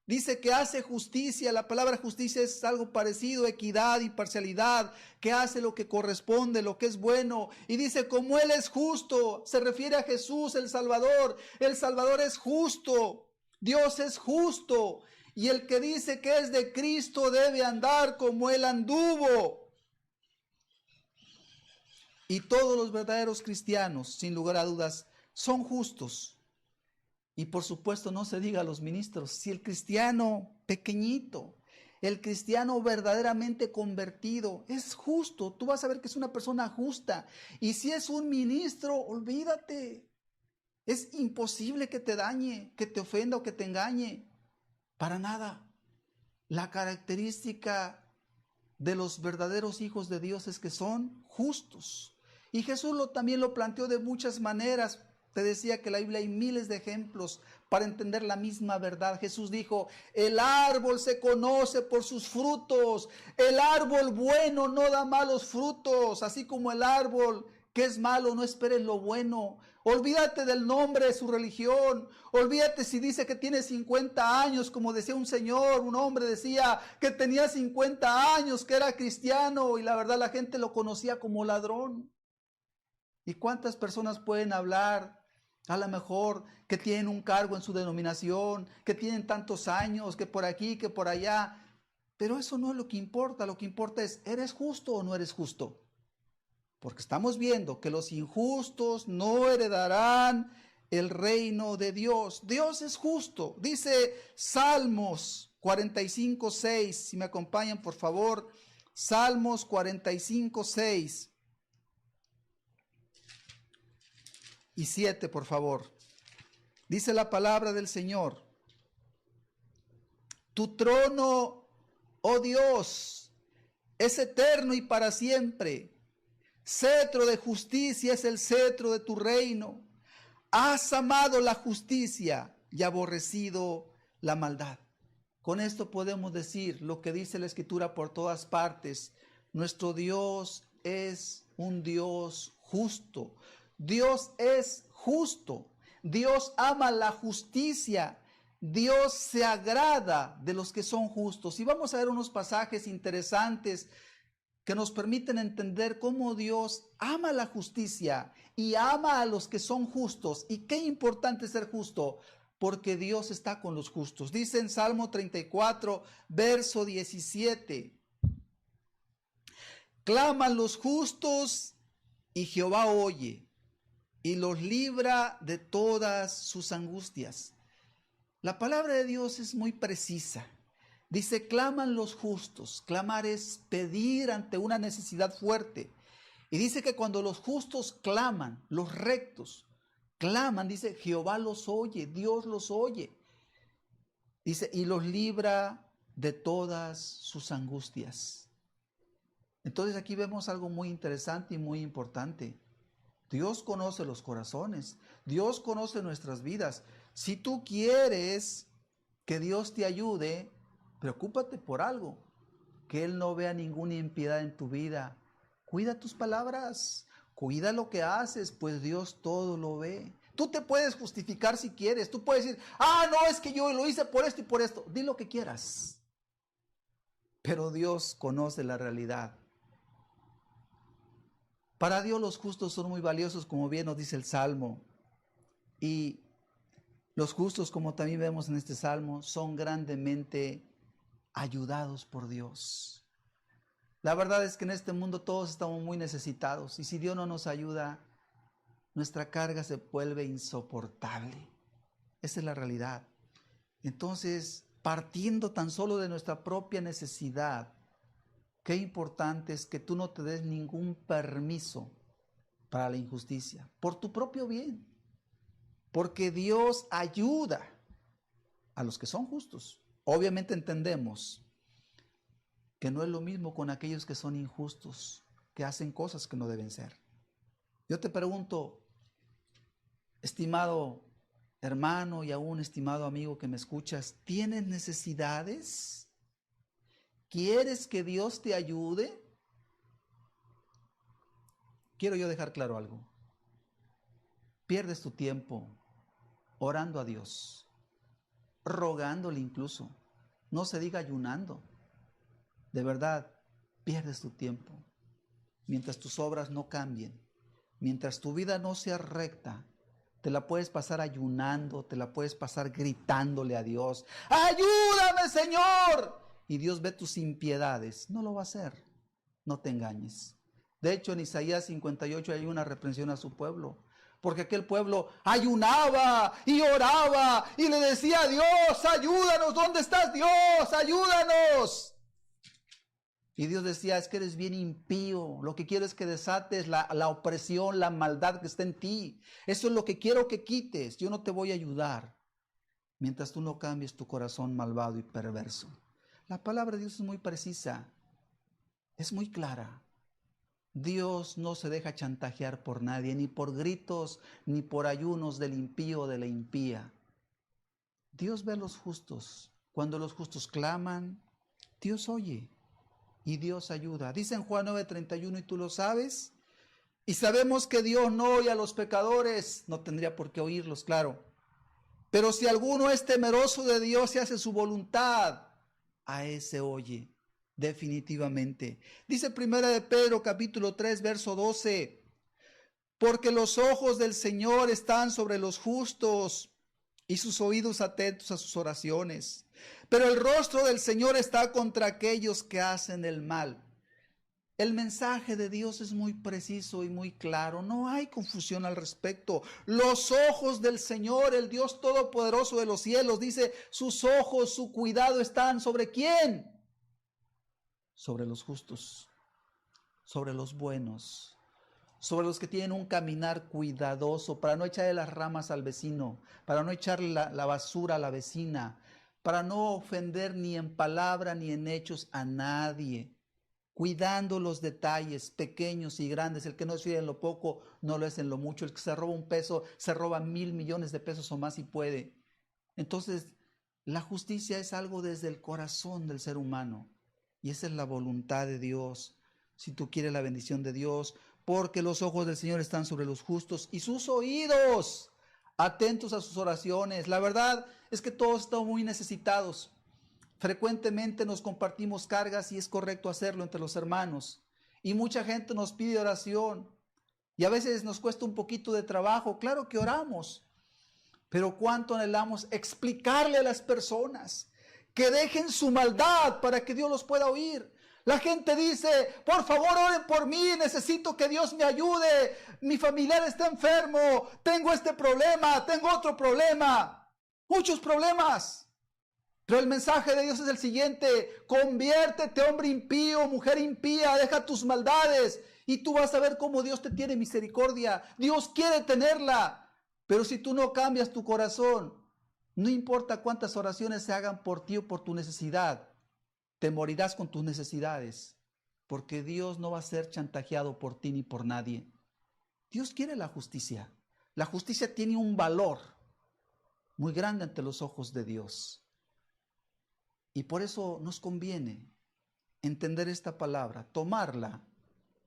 Dice que hace justicia, la palabra justicia es algo parecido, equidad, imparcialidad, que hace lo que corresponde, lo que es bueno. Y dice, como Él es justo, se refiere a Jesús, el Salvador es justo, Dios es justo. Y el que dice que es de Cristo debe andar como Él anduvo. Y todos los verdaderos cristianos, sin lugar a dudas, son justos. Y por supuesto no se diga a los ministros, si el cristiano pequeñito, el cristiano verdaderamente convertido es justo, tú vas a ver que es una persona justa. Y si es un ministro, olvídate, es imposible que te dañe, que te ofenda o que te engañe, para nada. La característica de los verdaderos hijos de Dios es que son justos. Y Jesús también lo planteó de muchas maneras. Te decía que en la Biblia hay miles de ejemplos para entender la misma verdad. Jesús dijo, el árbol se conoce por sus frutos. El árbol bueno no da malos frutos, así como el árbol que es malo, no esperes lo bueno. Olvídate del nombre de su religión. Olvídate si dice que tiene 50 años, como decía un señor, un hombre decía que tenía 50 años, que era cristiano, y la verdad la gente lo conocía como ladrón. ¿Y cuántas personas pueden hablar? A lo mejor que tienen un cargo en su denominación, que tienen tantos años, que por aquí, que por allá. Pero eso no es lo que importa. Lo que importa es, ¿eres justo o no eres justo? Porque estamos viendo que los injustos no heredarán el reino de Dios. Dios es justo. Dice Salmos 45:6. Si me acompañan, por favor. Salmos 45:6 y 7, por favor. Dice la palabra del Señor: tu trono, oh Dios, es eterno y para siempre. Cetro de justicia es el cetro de tu reino. Has amado la justicia y aborrecido la maldad. Con esto podemos decir lo que dice la Escritura por todas partes. Nuestro Dios es un Dios justo. Dios es justo. Dios ama la justicia. Dios se agrada de los que son justos. Y vamos a ver unos pasajes interesantes que nos permiten entender cómo Dios ama la justicia y ama a los que son justos. Y qué importante es ser justo, porque Dios está con los justos. Dice en Salmo 34, verso 17: claman los justos y Jehová oye y los libra de todas sus angustias. La palabra de Dios es muy precisa. Dice, claman los justos. Clamar es pedir ante una necesidad fuerte. Y dice que cuando los justos claman, los rectos claman, dice, Jehová los oye, Dios los oye. Dice, y los libra de todas sus angustias. Entonces aquí vemos algo muy interesante y muy importante. Dios conoce los corazones. Dios conoce nuestras vidas. Si tú quieres que Dios te ayude, preocúpate por algo, que Él no vea ninguna impiedad en tu vida. Cuida tus palabras, cuida lo que haces, pues Dios todo lo ve. Tú te puedes justificar si quieres, tú puedes decir, no, es que yo lo hice por esto y por esto. Di lo que quieras, pero Dios conoce la realidad. Para Dios los justos son muy valiosos, como bien nos dice el Salmo. Y los justos, como también vemos en este Salmo, son grandemente ayudados por Dios. La verdad es que en este mundo todos estamos muy necesitados, y si Dios no nos ayuda, nuestra carga se vuelve insoportable. Esa es la realidad. Entonces, partiendo tan solo de nuestra propia necesidad, qué importante es que tú no te des ningún permiso para la injusticia, por tu propio bien, porque Dios ayuda a los que son justos. Obviamente entendemos que no es lo mismo con aquellos que son injustos, que hacen cosas que no deben ser. Yo te pregunto, estimado hermano y aún estimado amigo que me escuchas, ¿tienes necesidades? ¿Quieres que Dios te ayude? Quiero yo dejar claro algo. Pierdes tu tiempo orando a Dios, rogándole incluso, no se diga ayunando. De verdad, pierdes tu tiempo. Mientras tus obras no cambien, mientras tu vida no sea recta, te la puedes pasar ayunando, te la puedes pasar gritándole a Dios, ¡ayúdame, Señor! Y Dios ve tus impiedades. No lo va a hacer. No te engañes. De hecho, en Isaías 58 hay una reprensión a su pueblo, porque aquel pueblo ayunaba y oraba y le decía a Dios, ayúdanos, ¿dónde estás, Dios? Ayúdanos. Y Dios decía, es que eres bien impío, lo que quiero es que desates la opresión, la maldad que está en ti. Eso es lo que quiero que quites, yo no te voy a ayudar mientras tú no cambies tu corazón malvado y perverso. La palabra de Dios es muy precisa, es muy clara. Dios no se deja chantajear por nadie, ni por gritos, ni por ayunos del impío o de la impía. Dios ve a los justos. Cuando los justos claman, Dios oye y Dios ayuda. Dice en Juan 9:31, y tú lo sabes, y sabemos que Dios no oye a los pecadores, no tendría por qué oírlos, claro. Pero si alguno es temeroso de Dios y hace su voluntad, a ese oye. Definitivamente. Dice 1 de Pedro capítulo 3 verso 12, porque los ojos del Señor están sobre los justos y sus oídos atentos a sus oraciones, pero el rostro del Señor está contra aquellos que hacen el mal. El mensaje de Dios es muy preciso y muy claro. No hay confusión al respecto. Los ojos del Señor, el Dios Todopoderoso de los cielos, dice, sus ojos, su cuidado están ¿sobre quién? Sobre los justos, sobre los buenos, sobre los que tienen un caminar cuidadoso, para no echarle las ramas al vecino, para no echarle la basura a la vecina, para no ofender ni en palabra ni en hechos a nadie, cuidando los detalles pequeños y grandes. El que no es fiel en lo poco, no lo es en lo mucho. El que se roba un peso, se roba 1,000 millones de pesos o más si puede. Entonces, la justicia es algo desde el corazón del ser humano. Y esa es la voluntad de Dios. Si tú quieres la bendición de Dios, porque los ojos del Señor están sobre los justos y sus oídos atentos a sus oraciones. La verdad es que todos estamos muy necesitados. Frecuentemente nos compartimos cargas y es correcto hacerlo entre los hermanos. Y mucha gente nos pide oración. Y a veces nos cuesta un poquito de trabajo. Claro que oramos. Pero cuánto anhelamos explicarle a las personas que dejen su maldad para que Dios los pueda oír. La gente dice, por favor oren por mí, necesito que Dios me ayude. Mi familiar está enfermo, tengo este problema, tengo otro problema. Muchos problemas. Pero el mensaje de Dios es el siguiente: conviértete, hombre impío, mujer impía, deja tus maldades y tú vas a ver cómo Dios te tiene misericordia. Dios quiere tenerla, pero si tú no cambias tu corazón, no importa cuántas oraciones se hagan por ti o por tu necesidad, te morirás con tus necesidades, porque Dios no va a ser chantajeado por ti ni por nadie. Dios quiere la justicia. La justicia tiene un valor muy grande ante los ojos de Dios. Y por eso nos conviene entender esta palabra, tomarla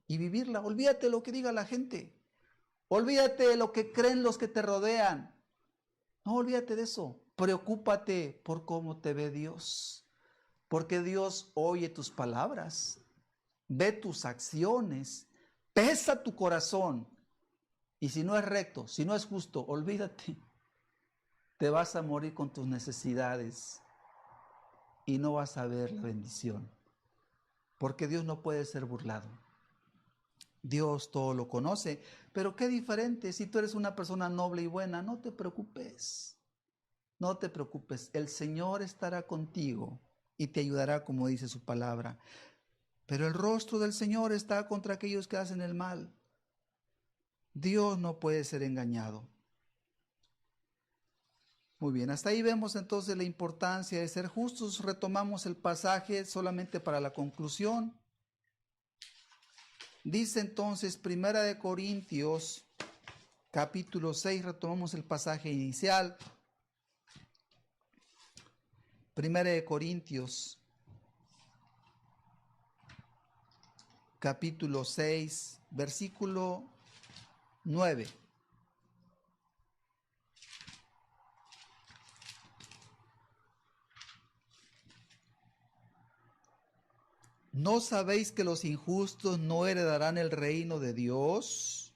y vivirla. Olvídate de lo que diga la gente. Olvídate de lo que creen los que te rodean. No, olvídate de eso. Preocúpate por cómo te ve Dios. Porque Dios oye tus palabras, ve tus acciones, pesa tu corazón. Y si no es recto, si no es justo, olvídate. Te vas a morir con tus necesidades y no vas a ver la bendición. Porque Dios no puede ser burlado. Dios todo lo conoce. Pero qué diferente, si tú eres una persona noble y buena, no te preocupes. No te preocupes, el Señor estará contigo y te ayudará, como dice su palabra. Pero el rostro del Señor está contra aquellos que hacen el mal. Dios no puede ser engañado. Muy bien, hasta ahí vemos entonces la importancia de ser justos. Retomamos el pasaje solamente para la conclusión. Dice entonces 1 Corintios, capítulo 6, retomamos el pasaje inicial. 1 Corintios, capítulo 6, versículo 9. ¿No sabéis que los injustos no heredarán el reino de Dios?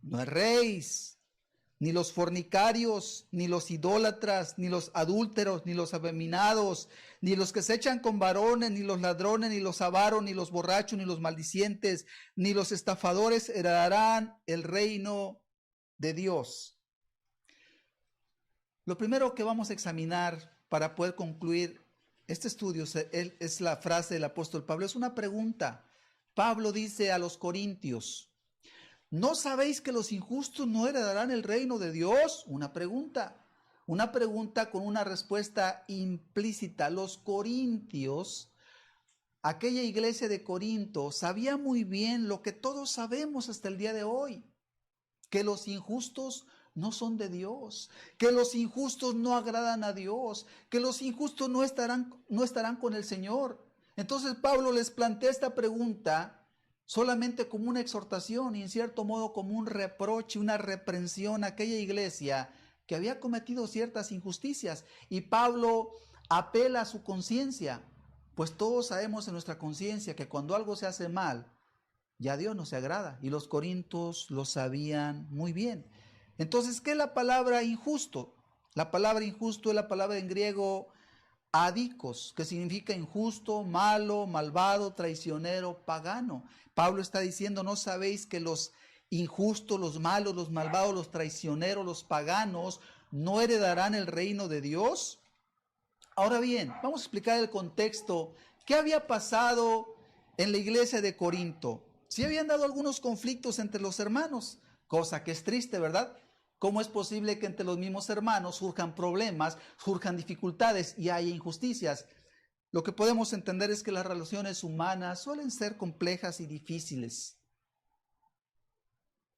No erréis, ni los fornicarios, ni los idólatras, ni los adúlteros, ni los afeminados, ni los que se echan con varones, ni los ladrones, ni los avaros, ni los borrachos, ni los maldicientes, ni los estafadores heredarán el reino de Dios. Lo primero que vamos a examinar para poder concluir este estudio es la frase del apóstol Pablo. Es una pregunta. Pablo dice a los corintios: ¿no sabéis que los injustos no heredarán el reino de Dios? Una pregunta con una respuesta implícita. Los corintios, aquella iglesia de Corinto, sabía muy bien lo que todos sabemos hasta el día de hoy, que los injustos no son de Dios, que los injustos no agradan a Dios, que los injustos no estarán con el Señor. Entonces Pablo les plantea esta pregunta solamente como una exhortación y en cierto modo como un reproche, una reprensión a aquella iglesia que había cometido ciertas injusticias. Y Pablo apela a su conciencia, pues todos sabemos en nuestra conciencia que cuando algo se hace mal, ya a Dios no se agrada, y los corintios lo sabían muy bien. Entonces, ¿qué es la palabra injusto? La palabra injusto es la palabra en griego Adicos, que significa injusto, malo, malvado, traicionero, pagano. Pablo está diciendo, ¿no sabéis que los injustos, los malos, los malvados, los traicioneros, los paganos no heredarán el reino de Dios? Ahora bien, vamos a explicar el contexto. ¿Qué había pasado en la iglesia de Corinto? Sí habían dado algunos conflictos entre los hermanos, cosa que es triste, ¿verdad? ¿Cómo es posible que entre los mismos hermanos surjan problemas, surjan dificultades y haya injusticias? Lo que podemos entender es que las relaciones humanas suelen ser complejas y difíciles.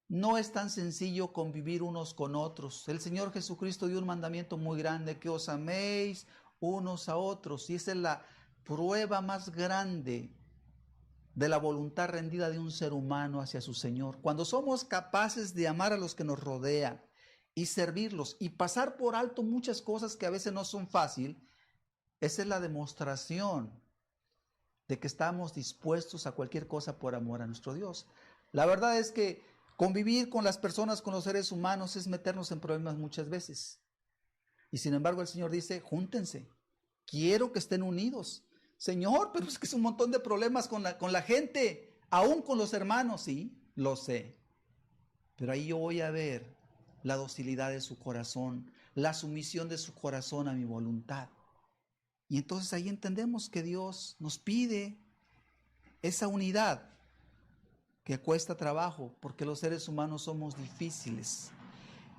No es tan sencillo convivir unos con otros. El Señor Jesucristo dio un mandamiento muy grande, que os améis unos a otros. Y esa es la prueba más grande de la voluntad rendida de un ser humano hacia su Señor. Cuando somos capaces de amar a los que nos rodean y servirlos y pasar por alto muchas cosas que a veces no son fáciles, esa es la demostración de que estamos dispuestos a cualquier cosa por amor a nuestro Dios. La verdad es que convivir con las personas, con los seres humanos, es meternos en problemas muchas veces. Y sin embargo el Señor dice, júntense, quiero que estén unidos. Señor, pero es que es un montón de problemas con la gente, aún con los hermanos, sí, lo sé. Pero ahí yo voy a ver la docilidad de su corazón, la sumisión de su corazón a mi voluntad. Y entonces ahí entendemos que Dios nos pide esa unidad que cuesta trabajo, porque los seres humanos somos difíciles.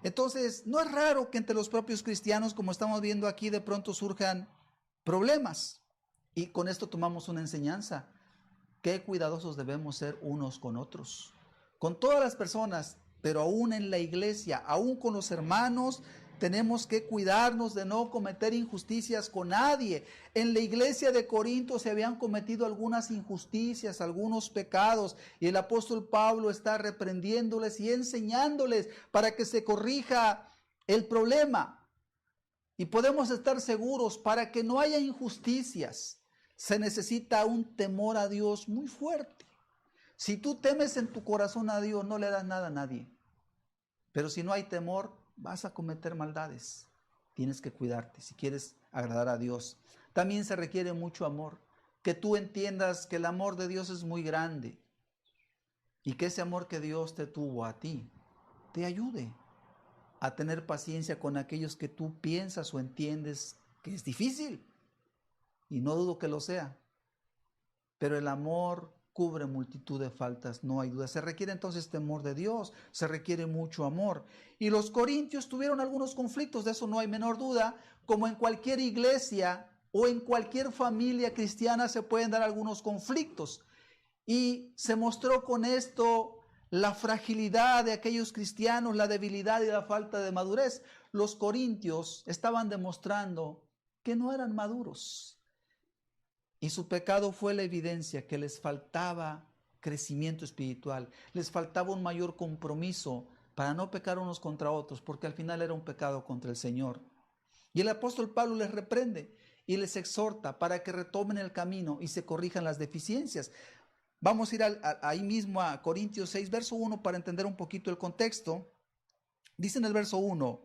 Entonces, no es raro que entre los propios cristianos, como estamos viendo aquí, de pronto surjan problemas. Y con esto tomamos una enseñanza. Qué cuidadosos debemos ser unos con otros. Con todas las personas, pero aún en la iglesia, aún con los hermanos, tenemos que cuidarnos de no cometer injusticias con nadie. En la iglesia de Corinto se habían cometido algunas injusticias, algunos pecados, y el apóstol Pablo está reprendiéndoles y enseñándoles para que se corrija el problema. Y podemos estar seguros, para que no haya injusticias, se necesita un temor a Dios muy fuerte. Si tú temes en tu corazón a Dios, no le das nada a nadie. Pero si no hay temor, vas a cometer maldades. Tienes que cuidarte si quieres agradar a Dios. También se requiere mucho amor. Que tú entiendas que el amor de Dios es muy grande. Y que ese amor que Dios te tuvo a ti, te ayude a tener paciencia con aquellos que tú piensas o entiendes que es difícil. Y no dudo que lo sea. Pero el amor cubre multitud de faltas, no hay duda. Se requiere entonces temor de Dios, se requiere mucho amor. Y los corintios tuvieron algunos conflictos, de eso no hay menor duda. Como en cualquier iglesia o en cualquier familia cristiana se pueden dar algunos conflictos. Y se mostró con esto la fragilidad de aquellos cristianos, la debilidad y la falta de madurez. Los corintios estaban demostrando que no eran maduros. Y su pecado fue la evidencia que les faltaba crecimiento espiritual, les faltaba un mayor compromiso para no pecar unos contra otros, porque al final era un pecado contra el Señor. Y el apóstol Pablo les reprende y les exhorta para que retomen el camino y se corrijan las deficiencias. Vamos a ir ahí mismo a Corintios 6, verso 1, para entender un poquito el contexto. Dice en el verso 1,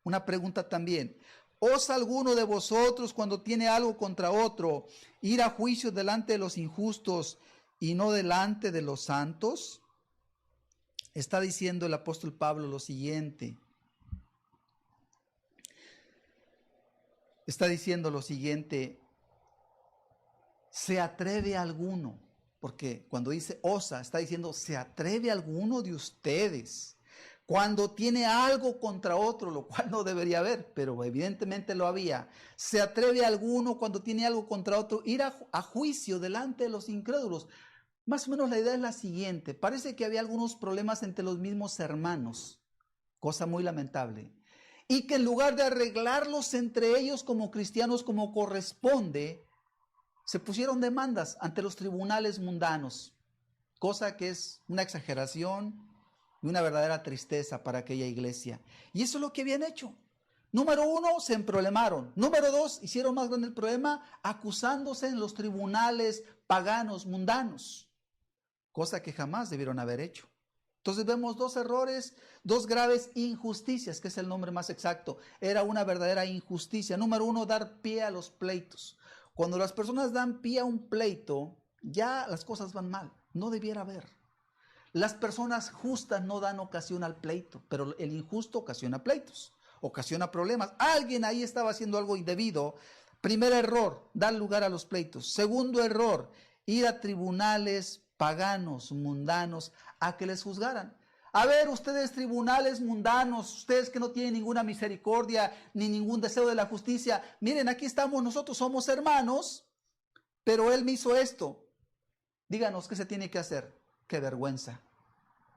una pregunta también. ¿Osa alguno de vosotros, cuando tiene algo contra otro, ir a juicio delante de los injustos y no delante de los santos? Está diciendo el apóstol Pablo lo siguiente. Está diciendo lo siguiente. ¿Se atreve alguno? Porque cuando dice osa, está diciendo, ¿se atreve alguno de ustedes cuando tiene algo contra otro, lo cual no debería haber, pero evidentemente lo había? ¿Se atreve alguno cuando tiene algo contra otro ir a juicio delante de los incrédulos? Más o menos la idea es la siguiente. Parece que había algunos problemas entre los mismos hermanos, cosa muy lamentable, y que en lugar de arreglarlos entre ellos como cristianos como corresponde, se pusieron demandas ante los tribunales mundanos, cosa que es una exageración y una verdadera tristeza para aquella iglesia. Y eso es lo que habían hecho. Número 1, se emproblemaron. Número 2, hicieron más grande el problema acusándose en los tribunales paganos, mundanos, cosa que jamás debieron haber hecho. Entonces vemos dos errores, dos graves injusticias, que es el nombre más exacto. Era una verdadera injusticia. Número uno, dar pie a los pleitos. Cuando las personas dan pie a un pleito, ya las cosas van mal. No debiera haber. Las personas justas no dan ocasión al pleito, pero el injusto ocasiona pleitos, ocasiona problemas. Alguien ahí estaba haciendo algo indebido. Primer error, dar lugar a los pleitos. Segundo error, ir a tribunales paganos, mundanos, a que les juzgaran. A ver, ustedes tribunales mundanos, ustedes que no tienen ninguna misericordia ni ningún deseo de la justicia, miren, aquí estamos nosotros, somos hermanos, pero él me hizo esto. Díganos qué se tiene que hacer. Qué vergüenza.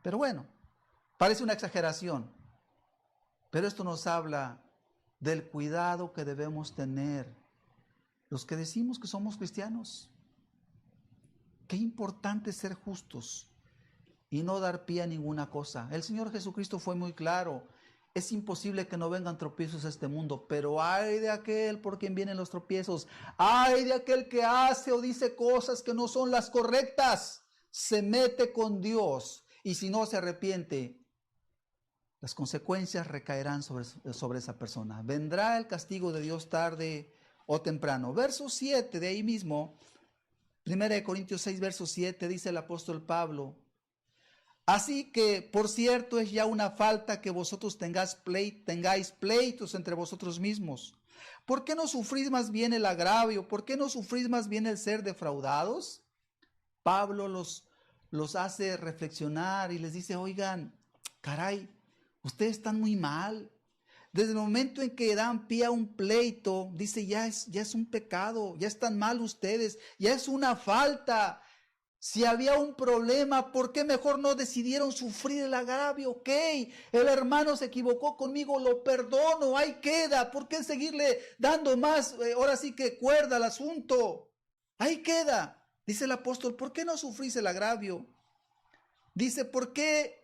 Pero bueno, parece una exageración, pero esto nos habla del cuidado que debemos tener los que decimos que somos cristianos. Qué importante ser justos y no dar pie a ninguna cosa. El Señor Jesucristo fue muy claro. Es imposible que no vengan tropiezos a este mundo, pero ay de aquel por quien vienen los tropiezos. Ay de aquel que hace o dice cosas que no son las correctas. Se mete con Dios y si no se arrepiente, las consecuencias recaerán sobre esa persona. Vendrá el castigo de Dios tarde o temprano. Verso 7 de ahí mismo. 1 Corintios 6, verso 7, dice el apóstol Pablo: así que, por cierto, es ya una falta que vosotros tengáis pleitos entre vosotros mismos. ¿Por qué no sufrís más bien el agravio? ¿Por qué no sufrís más bien el ser defraudados? Pablo los hace reflexionar y les dice: oigan, caray, ustedes están muy mal. Desde el momento en que dan pie a un pleito, dice, ya es un pecado, ya están mal ustedes, ya es una falta. Si había un problema, ¿por qué mejor no decidieron sufrir el agravio? Ok, el hermano se equivocó conmigo, lo perdono, ahí queda. ¿Por qué seguirle dando más, ahora sí que cuerda al asunto? Ahí queda. Dice el apóstol, ¿por qué no sufrís el agravio? Dice, ¿por qué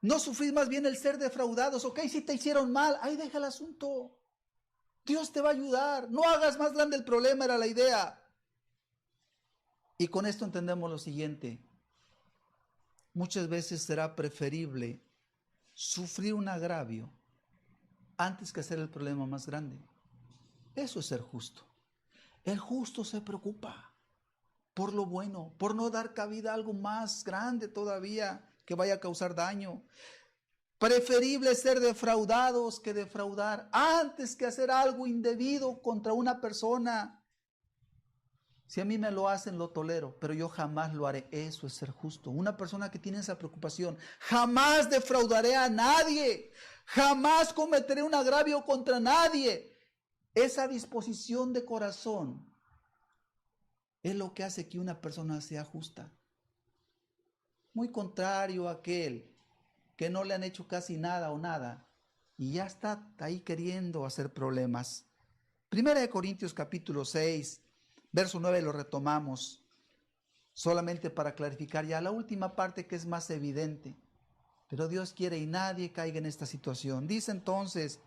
no sufrís más bien el ser defraudados? Ok, si te hicieron mal, ahí deja el asunto. Dios te va a ayudar. No hagas más grande el problema, era la idea. Y con esto entendemos lo siguiente. Muchas veces será preferible sufrir un agravio antes que hacer el problema más grande. Eso es ser justo. El justo se preocupa por lo bueno, por no dar cabida a algo más grande todavía que vaya a causar daño. Preferible ser defraudados que defraudar antes que hacer algo indebido contra una persona. Si a mí me lo hacen, lo tolero, pero yo jamás lo haré. Eso es ser justo. Una persona que tiene esa preocupación, jamás defraudaré a nadie, jamás cometeré un agravio contra nadie. Esa disposición de corazón es lo que hace que una persona sea justa. Muy contrario a aquel que no le han hecho casi nada o nada y ya está ahí queriendo hacer problemas. 1 Corintios capítulo 6, verso 9 lo retomamos solamente para clarificar ya la última parte que es más evidente. Pero Dios quiere y nadie caiga en esta situación. Dice entonces: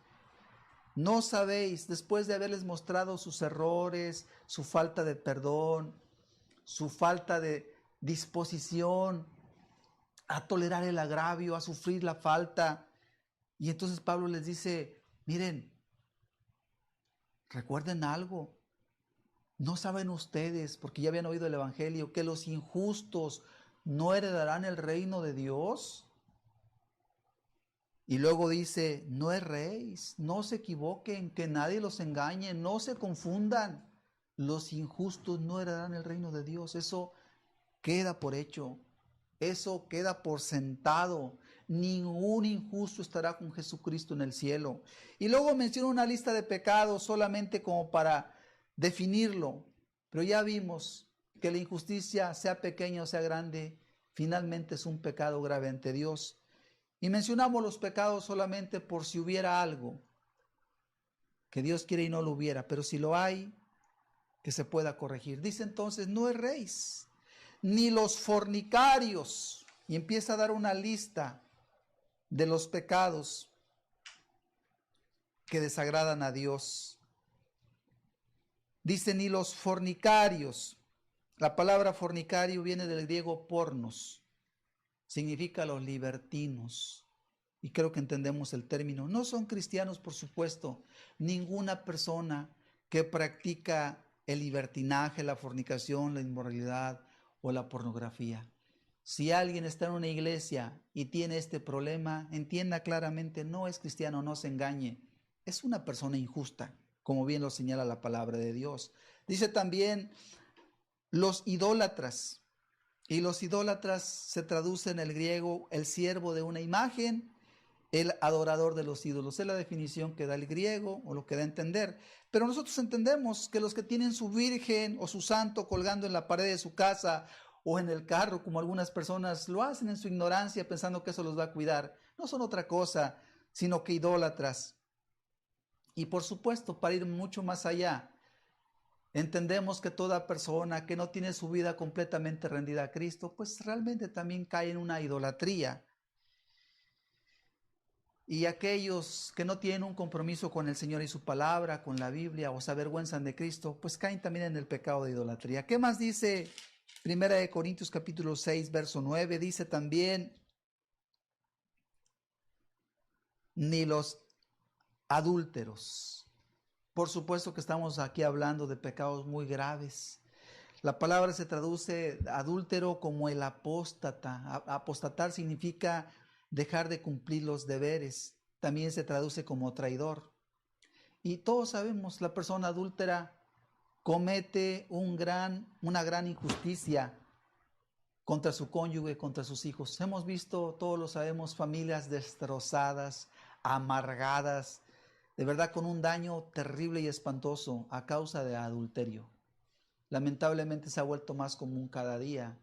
¿no sabéis, después de haberles mostrado sus errores, su falta de perdón, su falta de disposición a tolerar el agravio, a sufrir la falta? Y entonces Pablo les dice: miren, recuerden algo. ¿No saben ustedes, porque ya habían oído el evangelio, que los injustos no heredarán el reino de Dios? Y luego dice: no erréis, no se equivoquen, que nadie los engañe, no se confundan. Los injustos no heredarán el reino de Dios. Eso queda por hecho, eso queda por sentado. Ningún injusto estará con Jesucristo en el cielo. Y luego menciona una lista de pecados solamente como para definirlo, pero ya vimos que la injusticia, sea pequeña o sea grande, finalmente es un pecado grave ante Dios. Y mencionamos los pecados solamente por si hubiera algo que Dios quiere y no lo hubiera, pero si lo hay, que se pueda corregir. Dice entonces: no erréis, ni los fornicarios, y empieza a dar una lista de los pecados que desagradan a Dios. Dice: ni los fornicarios. La palabra fornicario viene del griego pornos. significa los libertinos. Y creo que entendemos el término. No son cristianos, por supuesto. Ninguna persona que practica el libertinaje, la fornicación, la inmoralidad o la pornografía. Si alguien está en una iglesia y tiene este problema, entienda claramente, no es cristiano, no se engañe. Es una persona injusta, como bien lo señala la palabra de Dios. Dice también los idólatras. Y los idólatras se traduce en el griego el siervo de una imagen, el adorador de los ídolos. Es la definición que da el griego o lo que da a entender. Pero nosotros entendemos que los que tienen su virgen o su santo colgando en la pared de su casa o en el carro, como algunas personas lo hacen en su ignorancia pensando que eso los va a cuidar, no son otra cosa, sino que idólatras. Y por supuesto, para ir mucho más allá, entendemos que toda persona que no tiene su vida completamente rendida a Cristo, pues realmente también cae en una idolatría. Y aquellos que no tienen un compromiso con el Señor y su palabra, con la Biblia, o se avergüenzan de Cristo, pues caen también en el pecado de idolatría. ¿Qué más dice 1 Corintios capítulo 6, verso 9? Dice también, ni los adúlteros. Por supuesto que estamos aquí hablando de pecados muy graves. La palabra se traduce adúltero como el apóstata. Apostatar significa dejar de cumplir los deberes. También se traduce como traidor. Y todos sabemos, la persona adúltera comete una gran injusticia contra su cónyuge, contra sus hijos. Hemos visto, todos lo sabemos, familias destrozadas, amargadas, de verdad con un daño terrible y espantoso a causa de adulterio. Lamentablemente se ha vuelto más común cada día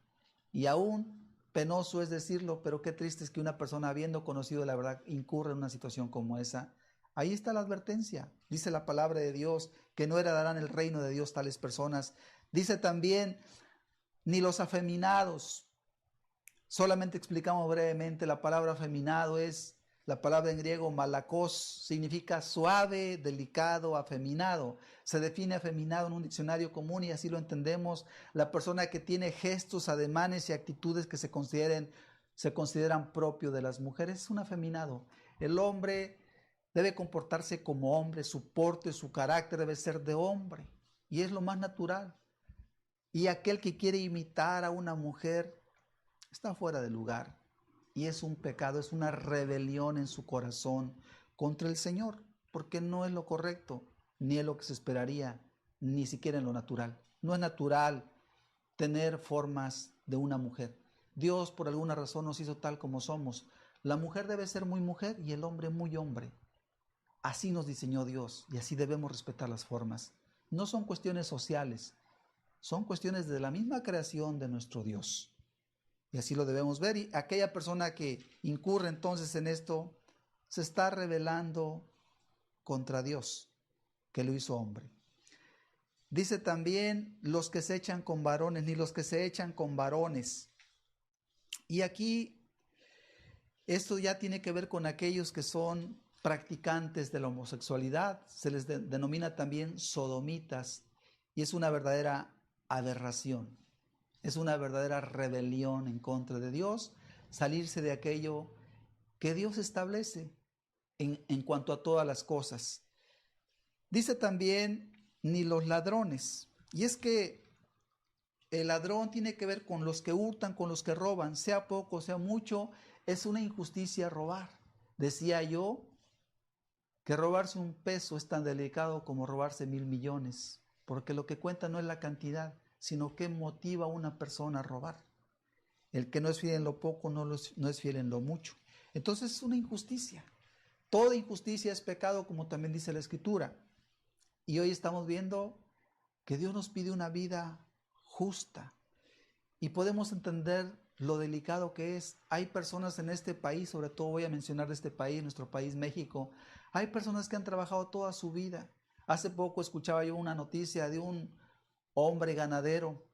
y aún penoso es decirlo, pero qué triste es que una persona habiendo conocido la verdad incurra en una situación como esa. Ahí está la advertencia. Dice la palabra de Dios que no heredarán el reino de Dios tales personas. Dice también, ni los afeminados. Solamente explicamos brevemente, la palabra afeminado es la palabra en griego malakos, significa suave, delicado, afeminado. Se define afeminado en un diccionario común y así lo entendemos. La persona que tiene gestos, ademanes y actitudes que se consideran propios de las mujeres es un afeminado. El hombre debe comportarse como hombre, su porte, su carácter debe ser de hombre y es lo más natural. Y aquel que quiere imitar a una mujer está fuera de lugar y es un pecado, es una rebelión en su corazón contra el Señor, porque no es lo correcto, ni es lo que se esperaría, ni siquiera en lo natural. No es natural tener formas de una mujer. Dios por alguna razón nos hizo tal como somos. La mujer debe ser muy mujer y el hombre muy hombre. Así nos diseñó Dios y así debemos respetar las formas. No son cuestiones sociales, son cuestiones de la misma creación de nuestro Dios. Y así lo debemos ver. Y aquella persona que incurre entonces en esto, se está rebelando contra Dios, que lo hizo hombre. Dice también los que se echan con varones, ni los que se echan con varones. Y aquí esto ya tiene que ver con aquellos que son practicantes de la homosexualidad. Se les denomina también sodomitas. Y es una verdadera aberración. Es una verdadera rebelión en contra de Dios, salirse de aquello que Dios establece en cuanto a todas las cosas. Dice también, ni los ladrones. Y es que el ladrón tiene que ver con los que hurtan, con los que roban, sea poco, sea mucho, es una injusticia robar. Decía yo que robarse un peso es tan delicado como robarse 1,000 millones, porque lo que cuenta no es la cantidad, sino qué motiva a una persona a robar. El que no es fiel en lo poco no es fiel en lo mucho. Entonces es una injusticia. Toda injusticia es pecado, como también dice la Escritura. Y hoy estamos viendo que Dios nos pide una vida justa. Y podemos entender lo delicado que es. Hay personas en este país, sobre todo voy a mencionar de este país, nuestro país México, hay personas que han trabajado toda su vida. Hace poco escuchaba yo una noticia de un hombre ganadero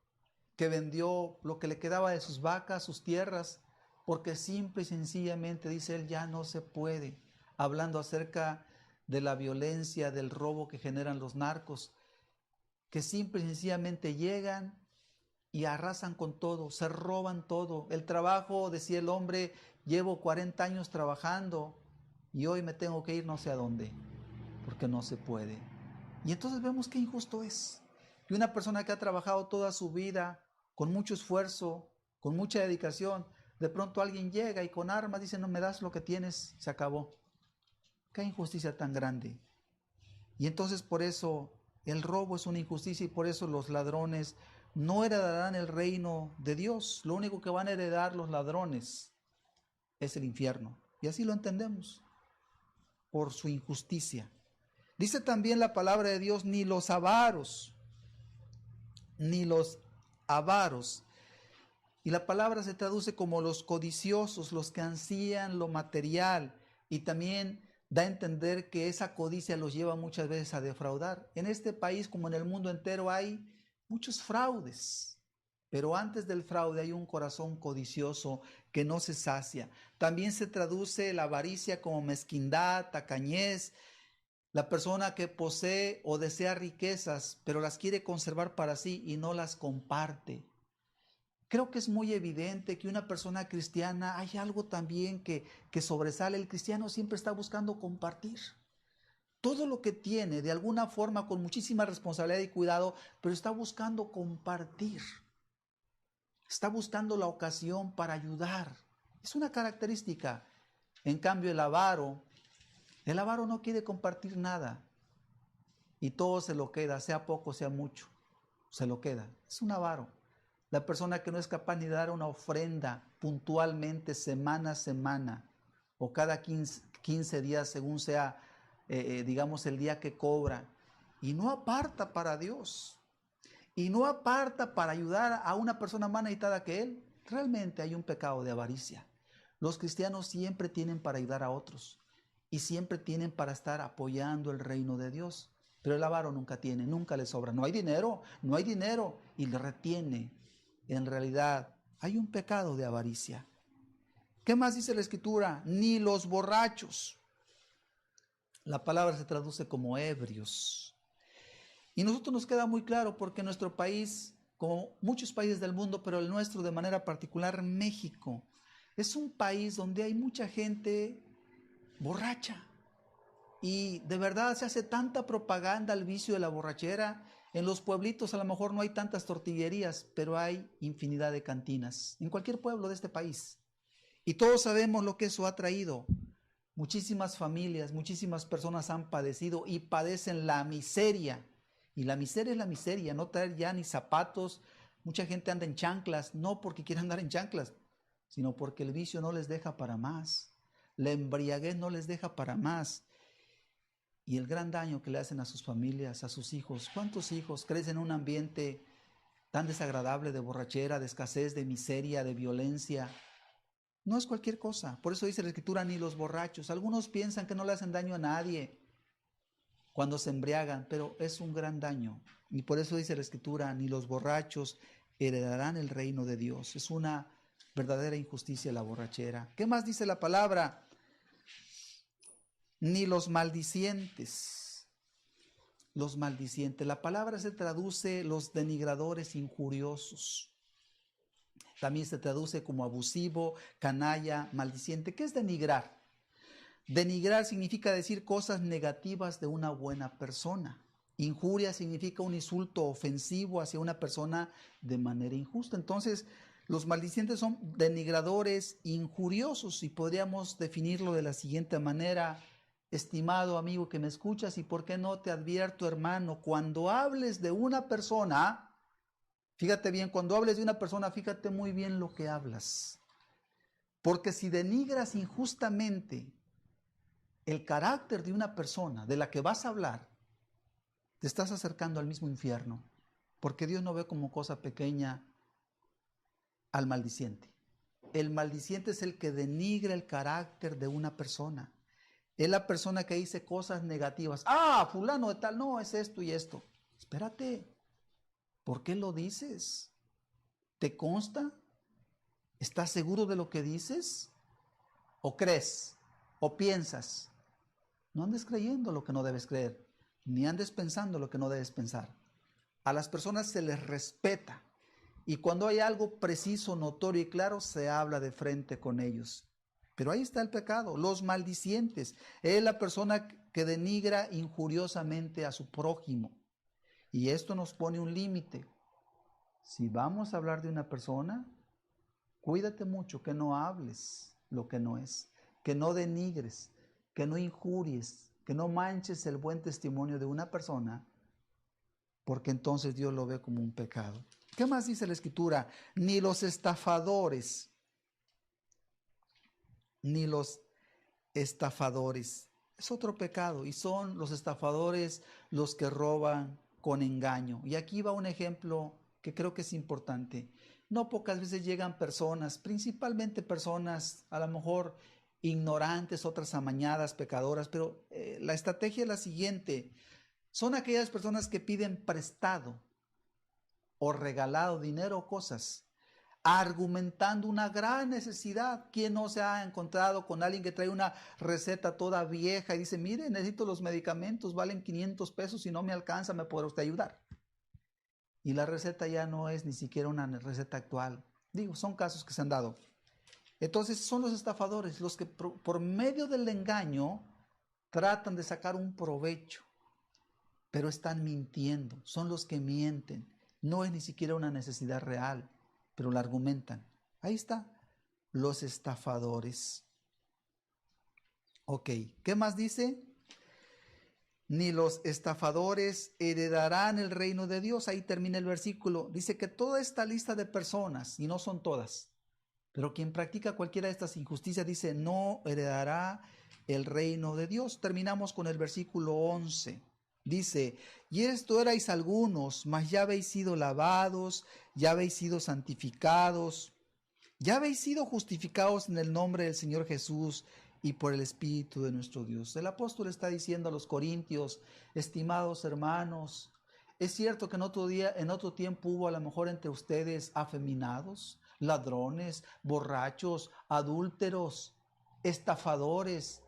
que vendió lo que le quedaba de sus vacas, sus tierras, porque simple y sencillamente, dice él, ya no se puede, hablando acerca de la violencia, del robo que generan los narcos, que simple y sencillamente llegan y arrasan con todo, se roban todo. El trabajo, decía el hombre, llevo 40 años trabajando y hoy me tengo que ir no sé a dónde, porque no se puede. Y entonces vemos qué injusto es que una persona que ha trabajado toda su vida con mucho esfuerzo, con mucha dedicación, de pronto alguien llega y con armas dice, no me das lo que tienes, se acabó. Qué injusticia tan grande. Y entonces por eso el robo es una injusticia y por eso los ladrones no heredarán el reino de Dios. Lo único que van a heredar los ladrones es el infierno. Y así lo entendemos, por su injusticia. Dice también la palabra de Dios, ni los avaros, y la palabra se traduce como los codiciosos, los que ansían lo material, y también da a entender que esa codicia los lleva muchas veces a defraudar. En este país, como en el mundo entero, hay muchos fraudes, pero antes del fraude hay un corazón codicioso que no se sacia. También se traduce la avaricia como mezquindad, tacañez. La persona que posee o desea riquezas, pero las quiere conservar para sí y no las comparte. Creo que es muy evidente que una persona cristiana, hay algo también que sobresale. El cristiano siempre está buscando compartir todo lo que tiene, de alguna forma, con muchísima responsabilidad y cuidado, pero está buscando compartir. Está buscando la ocasión para ayudar. Es una característica. En cambio, el avaro no quiere compartir nada y todo se lo queda, sea poco, sea mucho, se lo queda. Es un avaro. La persona que no es capaz ni de dar una ofrenda puntualmente, semana a semana, o cada 15 días, según sea, digamos, el día que cobra, y no aparta para Dios, y no aparta para ayudar a una persona más necesitada que él, realmente hay un pecado de avaricia. Los cristianos siempre tienen para ayudar a otros, y siempre tienen para estar apoyando el reino de Dios. Pero el avaro nunca tiene, nunca le sobra. No hay dinero, y le retiene. En realidad, hay un pecado de avaricia. ¿Qué más dice la Escritura? Ni los borrachos. La palabra se traduce como ebrios. Y a nosotros nos queda muy claro porque nuestro país, como muchos países del mundo, pero el nuestro de manera particular, México, es un país donde hay mucha gente borracha. Y de verdad se hace tanta propaganda al vicio de la borrachera. En los pueblitos a lo mejor no hay tantas tortillerías, pero hay infinidad de cantinas en cualquier pueblo de este país. Y todos sabemos lo que eso ha traído. Muchísimas familias, muchísimas personas han padecido y padecen la miseria. Y la miseria es la miseria, no traer ya ni zapatos. Mucha gente anda en chanclas, no porque quiera andar en chanclas, sino porque el vicio no les deja para más. La embriaguez no les deja para más. Y el gran daño que le hacen a sus familias, a sus hijos. ¿Cuántos hijos crecen en un ambiente tan desagradable de borrachera, de escasez, de miseria, de violencia? No es cualquier cosa. Por eso dice la Escritura, ni los borrachos. Algunos piensan que no le hacen daño a nadie cuando se embriagan, pero es un gran daño. Y por eso dice la Escritura, ni los borrachos heredarán el reino de Dios. Es una verdadera injusticia la borrachera. ¿Qué más dice la palabra? Ni los maldicientes. Los maldicientes. La palabra se traduce los denigradores injuriosos. También se traduce como abusivo, canalla, maldiciente. ¿Qué es denigrar? Denigrar significa decir cosas negativas de una buena persona. Injuria significa un insulto ofensivo hacia una persona de manera injusta. Entonces, los maldicientes son denigradores injuriosos y podríamos definirlo de la siguiente manera. Estimado amigo que me escuchas, y por qué no te advierto, hermano, cuando hables de una persona, fíjate bien, cuando hables de una persona, fíjate muy bien lo que hablas. Porque si denigras injustamente el carácter de una persona de la que vas a hablar, te estás acercando al mismo infierno. Porque Dios no ve como cosa pequeña al maldiciente. El maldiciente es el que denigra el carácter de una persona. Es la persona que dice cosas negativas. Ah, fulano de tal, no, es esto y esto. Espérate, ¿por qué lo dices? ¿Te consta? ¿Estás seguro de lo que dices? ¿O crees? ¿O piensas? No andes creyendo lo que no debes creer, ni andes pensando lo que no debes pensar. A las personas se les respeta Y cuando hay algo preciso, notorio y claro, se habla de frente con ellos. Pero ahí está el pecado, los maldicientes. Es la persona que denigra injuriosamente a su prójimo. Y esto nos pone un límite. Si vamos a hablar de una persona, cuídate mucho que no hables lo que no es, que no denigres, que no injuries, que no manches el buen testimonio de una persona, porque entonces Dios lo ve como un pecado. ¿Qué más dice la Escritura? Ni los estafadores, ni los estafadores. Es otro pecado y son los estafadores los que roban con engaño. Y aquí va un ejemplo que creo que es importante. No pocas veces llegan personas, principalmente personas a lo mejor ignorantes, otras amañadas, pecadoras, pero la estrategia es la siguiente. Son aquellas personas que piden prestado o regalado dinero o cosas, argumentando una gran necesidad. ¿Quién no se ha encontrado con alguien que trae una receta toda vieja y dice, mire, necesito los medicamentos, valen 500 pesos, si no me alcanza, ¿me podrá usted ayudar? Y la receta ya no es ni siquiera una receta actual. Digo, son casos que se han dado. Entonces son los estafadores los que por medio del engaño tratan de sacar un provecho, pero están mintiendo, son los que mienten. No es ni siquiera una necesidad real, pero la argumentan. Ahí está, los estafadores. Ok, ¿qué más dice? Ni los estafadores heredarán el reino de Dios. Ahí termina el versículo. Dice que toda esta lista de personas, y no son todas, pero quien practica cualquiera de estas injusticias, dice, no heredará el reino de Dios. Terminamos con el versículo 11. Dice, y esto erais algunos, mas ya habéis sido lavados, ya habéis sido santificados, ya habéis sido justificados en el nombre del Señor Jesús y por el Espíritu de nuestro Dios. El apóstol está diciendo a los corintios, estimados hermanos, es cierto que en otro tiempo hubo a lo mejor entre ustedes afeminados, ladrones, borrachos, adúlteros, estafadores,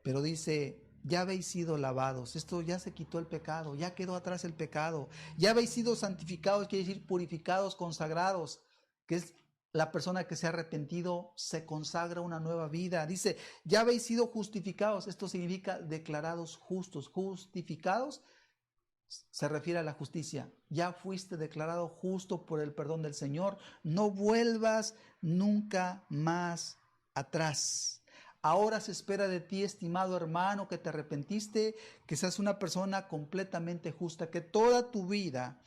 pero dice, ya habéis sido lavados, esto ya se quitó el pecado, ya quedó atrás el pecado, ya habéis sido santificados, quiere decir purificados, consagrados, que es la persona que se ha arrepentido, se consagra una nueva vida. Dice, ya habéis sido justificados, esto significa declarados justos, justificados, se refiere a la justicia, ya fuiste declarado justo por el perdón del Señor, no vuelvas nunca más atrás. Ahora se espera de ti, estimado hermano, que te arrepentiste, que seas una persona completamente justa, que toda tu vida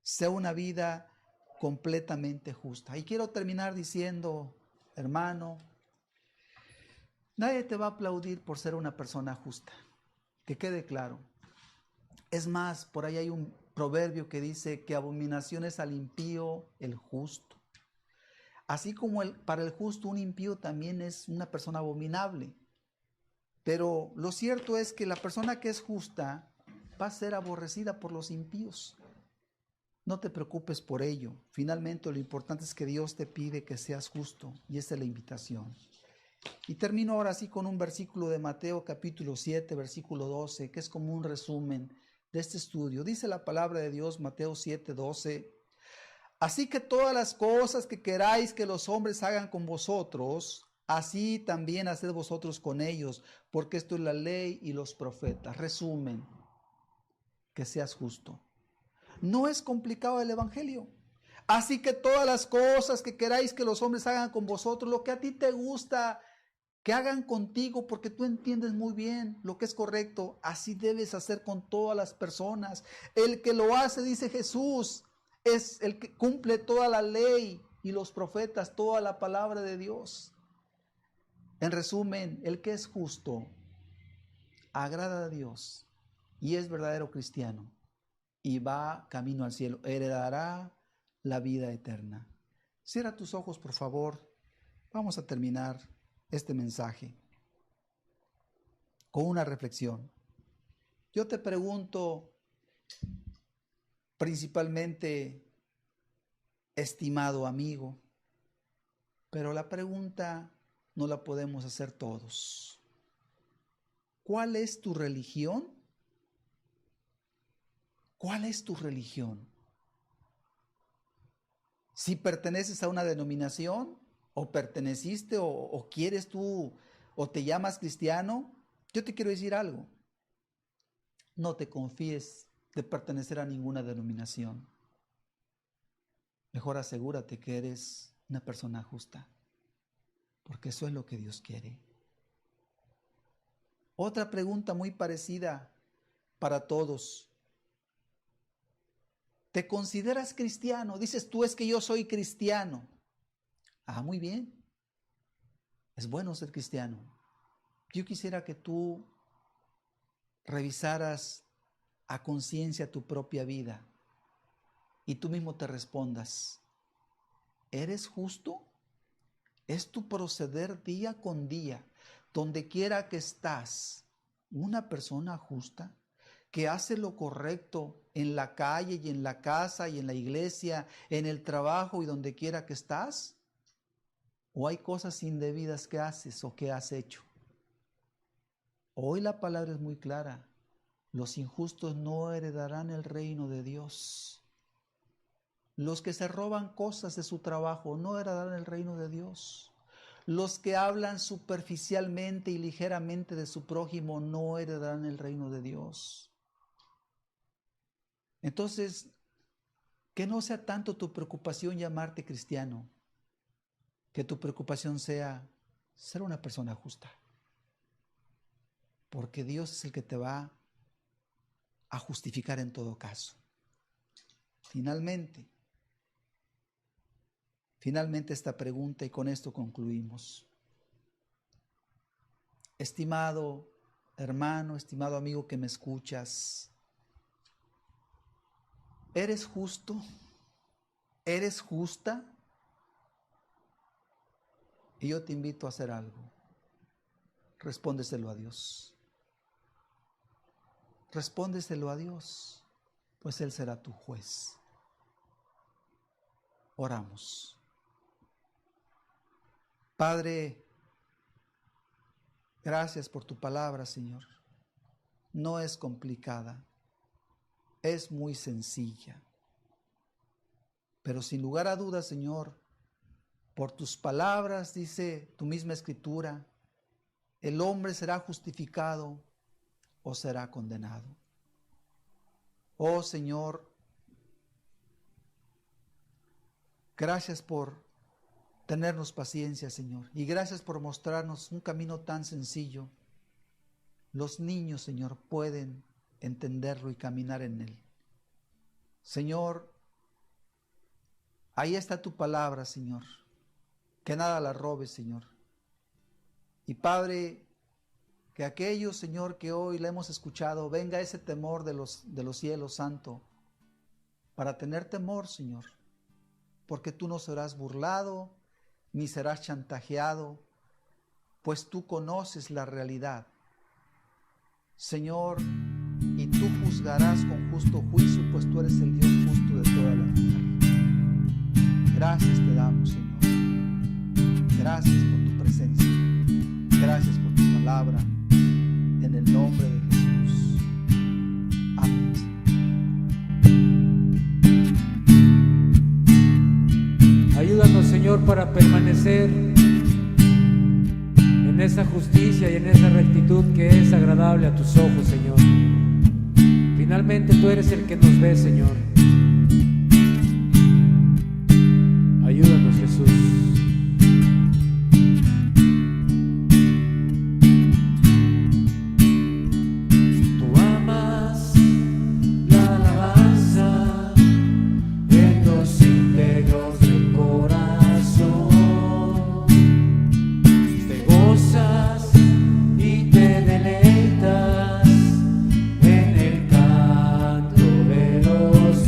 sea una vida completamente justa. Y quiero terminar diciendo, hermano, nadie te va a aplaudir por ser una persona justa, que quede claro. Es más, por ahí hay un proverbio que dice que abominación es al impío el justo. Así como para el justo un impío también es una persona abominable. Pero lo cierto es que la persona que es justa va a ser aborrecida por los impíos. No te preocupes por ello. Finalmente lo importante es que Dios te pide que seas justo y esa es la invitación. Y termino ahora sí con un versículo de Mateo capítulo 7, versículo 12, que es como un resumen de este estudio. Dice la palabra de Dios, Mateo 7, 12. Así que todas las cosas que queráis que los hombres hagan con vosotros, así también haced vosotros con ellos, porque esto es la ley y los profetas. Resumen, que seas justo. No es complicado el evangelio. Así que todas las cosas que queráis que los hombres hagan con vosotros, lo que a ti te gusta que hagan contigo, porque tú entiendes muy bien lo que es correcto, así debes hacer con todas las personas. El que lo hace, dice Jesús, es el que cumple toda la ley y los profetas, toda la palabra de Dios. En resumen, el que es justo agrada a Dios y es verdadero cristiano y va camino al cielo, heredará la vida eterna. Cierra tus ojos, por favor. Vamos a terminar este mensaje con una reflexión. Yo te pregunto, principalmente, estimado amigo, pero la pregunta no la podemos hacer todos. ¿Cuál es tu religión? ¿Cuál es tu religión? si perteneces a una denominación, o perteneciste, o quieres tú, o te llamas cristiano, yo te quiero decir algo. No te confíes de pertenecer a ninguna denominación. Mejor asegúrate que eres una persona justa, porque eso es lo que Dios quiere. Otra pregunta muy parecida para todos. ¿Te consideras cristiano? Dices tú, es que yo soy cristiano. Ah, muy bien. Es bueno ser cristiano. Yo quisiera que tú revisaras a conciencia tu propia vida y tú mismo te respondas, ¿eres justo? ¿Es tu proceder día con día, donde quiera que estás, una persona justa, que hace lo correcto en la calle y en la casa y en la iglesia, en el trabajo y donde quiera que estás? ¿O hay cosas indebidas que haces o que has hecho? Hoy la palabra es muy clara. Los injustos no heredarán el reino de Dios. Los que se roban cosas de su trabajo no heredarán el reino de Dios. Los que hablan superficialmente y ligeramente de su prójimo no heredarán el reino de Dios. Entonces, que no sea tanto tu preocupación llamarte cristiano, que tu preocupación sea ser una persona justa. Porque Dios es el que te va a justificar en todo caso. Finalmente esta pregunta, y con esto concluimos. Estimado hermano, estimado amigo que me escuchas, ¿eres justo? ¿Eres justa? Y yo te invito a hacer algo. Respóndeselo a Dios. Respóndeselo a Dios, pues Él será tu juez. Oramos. Padre, gracias por tu palabra, Señor. No es complicada, es muy sencilla. Pero sin lugar a dudas, Señor, por tus palabras, dice tu misma Escritura, el hombre será justificado o será condenado. Oh Señor, gracias por tenernos paciencia, Señor, y gracias por mostrarnos un camino tan sencillo. Los niños, Señor, pueden entenderlo y caminar en él. Señor, ahí está tu palabra, Señor, que nada la robes, Señor. Y Padre, que aquellos, Señor, que hoy la hemos escuchado, venga ese temor de los cielos, Santo, para tener temor, Señor, porque tú no serás burlado, ni serás chantajeado, pues tú conoces la realidad, Señor, y tú juzgarás con justo juicio, pues tú eres el Dios justo de toda la tierra. Gracias te damos, Señor. Gracias por tu presencia. Gracias por tu palabra. En el nombre de Jesús. Amén. Ayúdanos, Señor, para permanecer en esa justicia y en esa rectitud que es agradable a tus ojos, Señor. Finalmente tú eres el que nos ve, Señor. Ayúdanos, Jesús. Los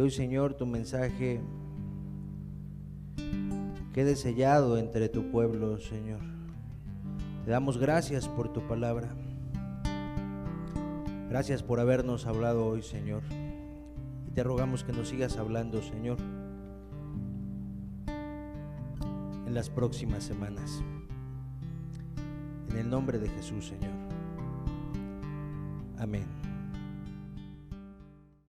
hoy, Señor, tu mensaje quede sellado entre tu pueblo, Señor. Te damos gracias por tu palabra. Gracias por habernos hablado hoy, Señor. Y te rogamos que nos sigas hablando, Señor, en las próximas semanas. En el nombre de Jesús, Señor. Amén.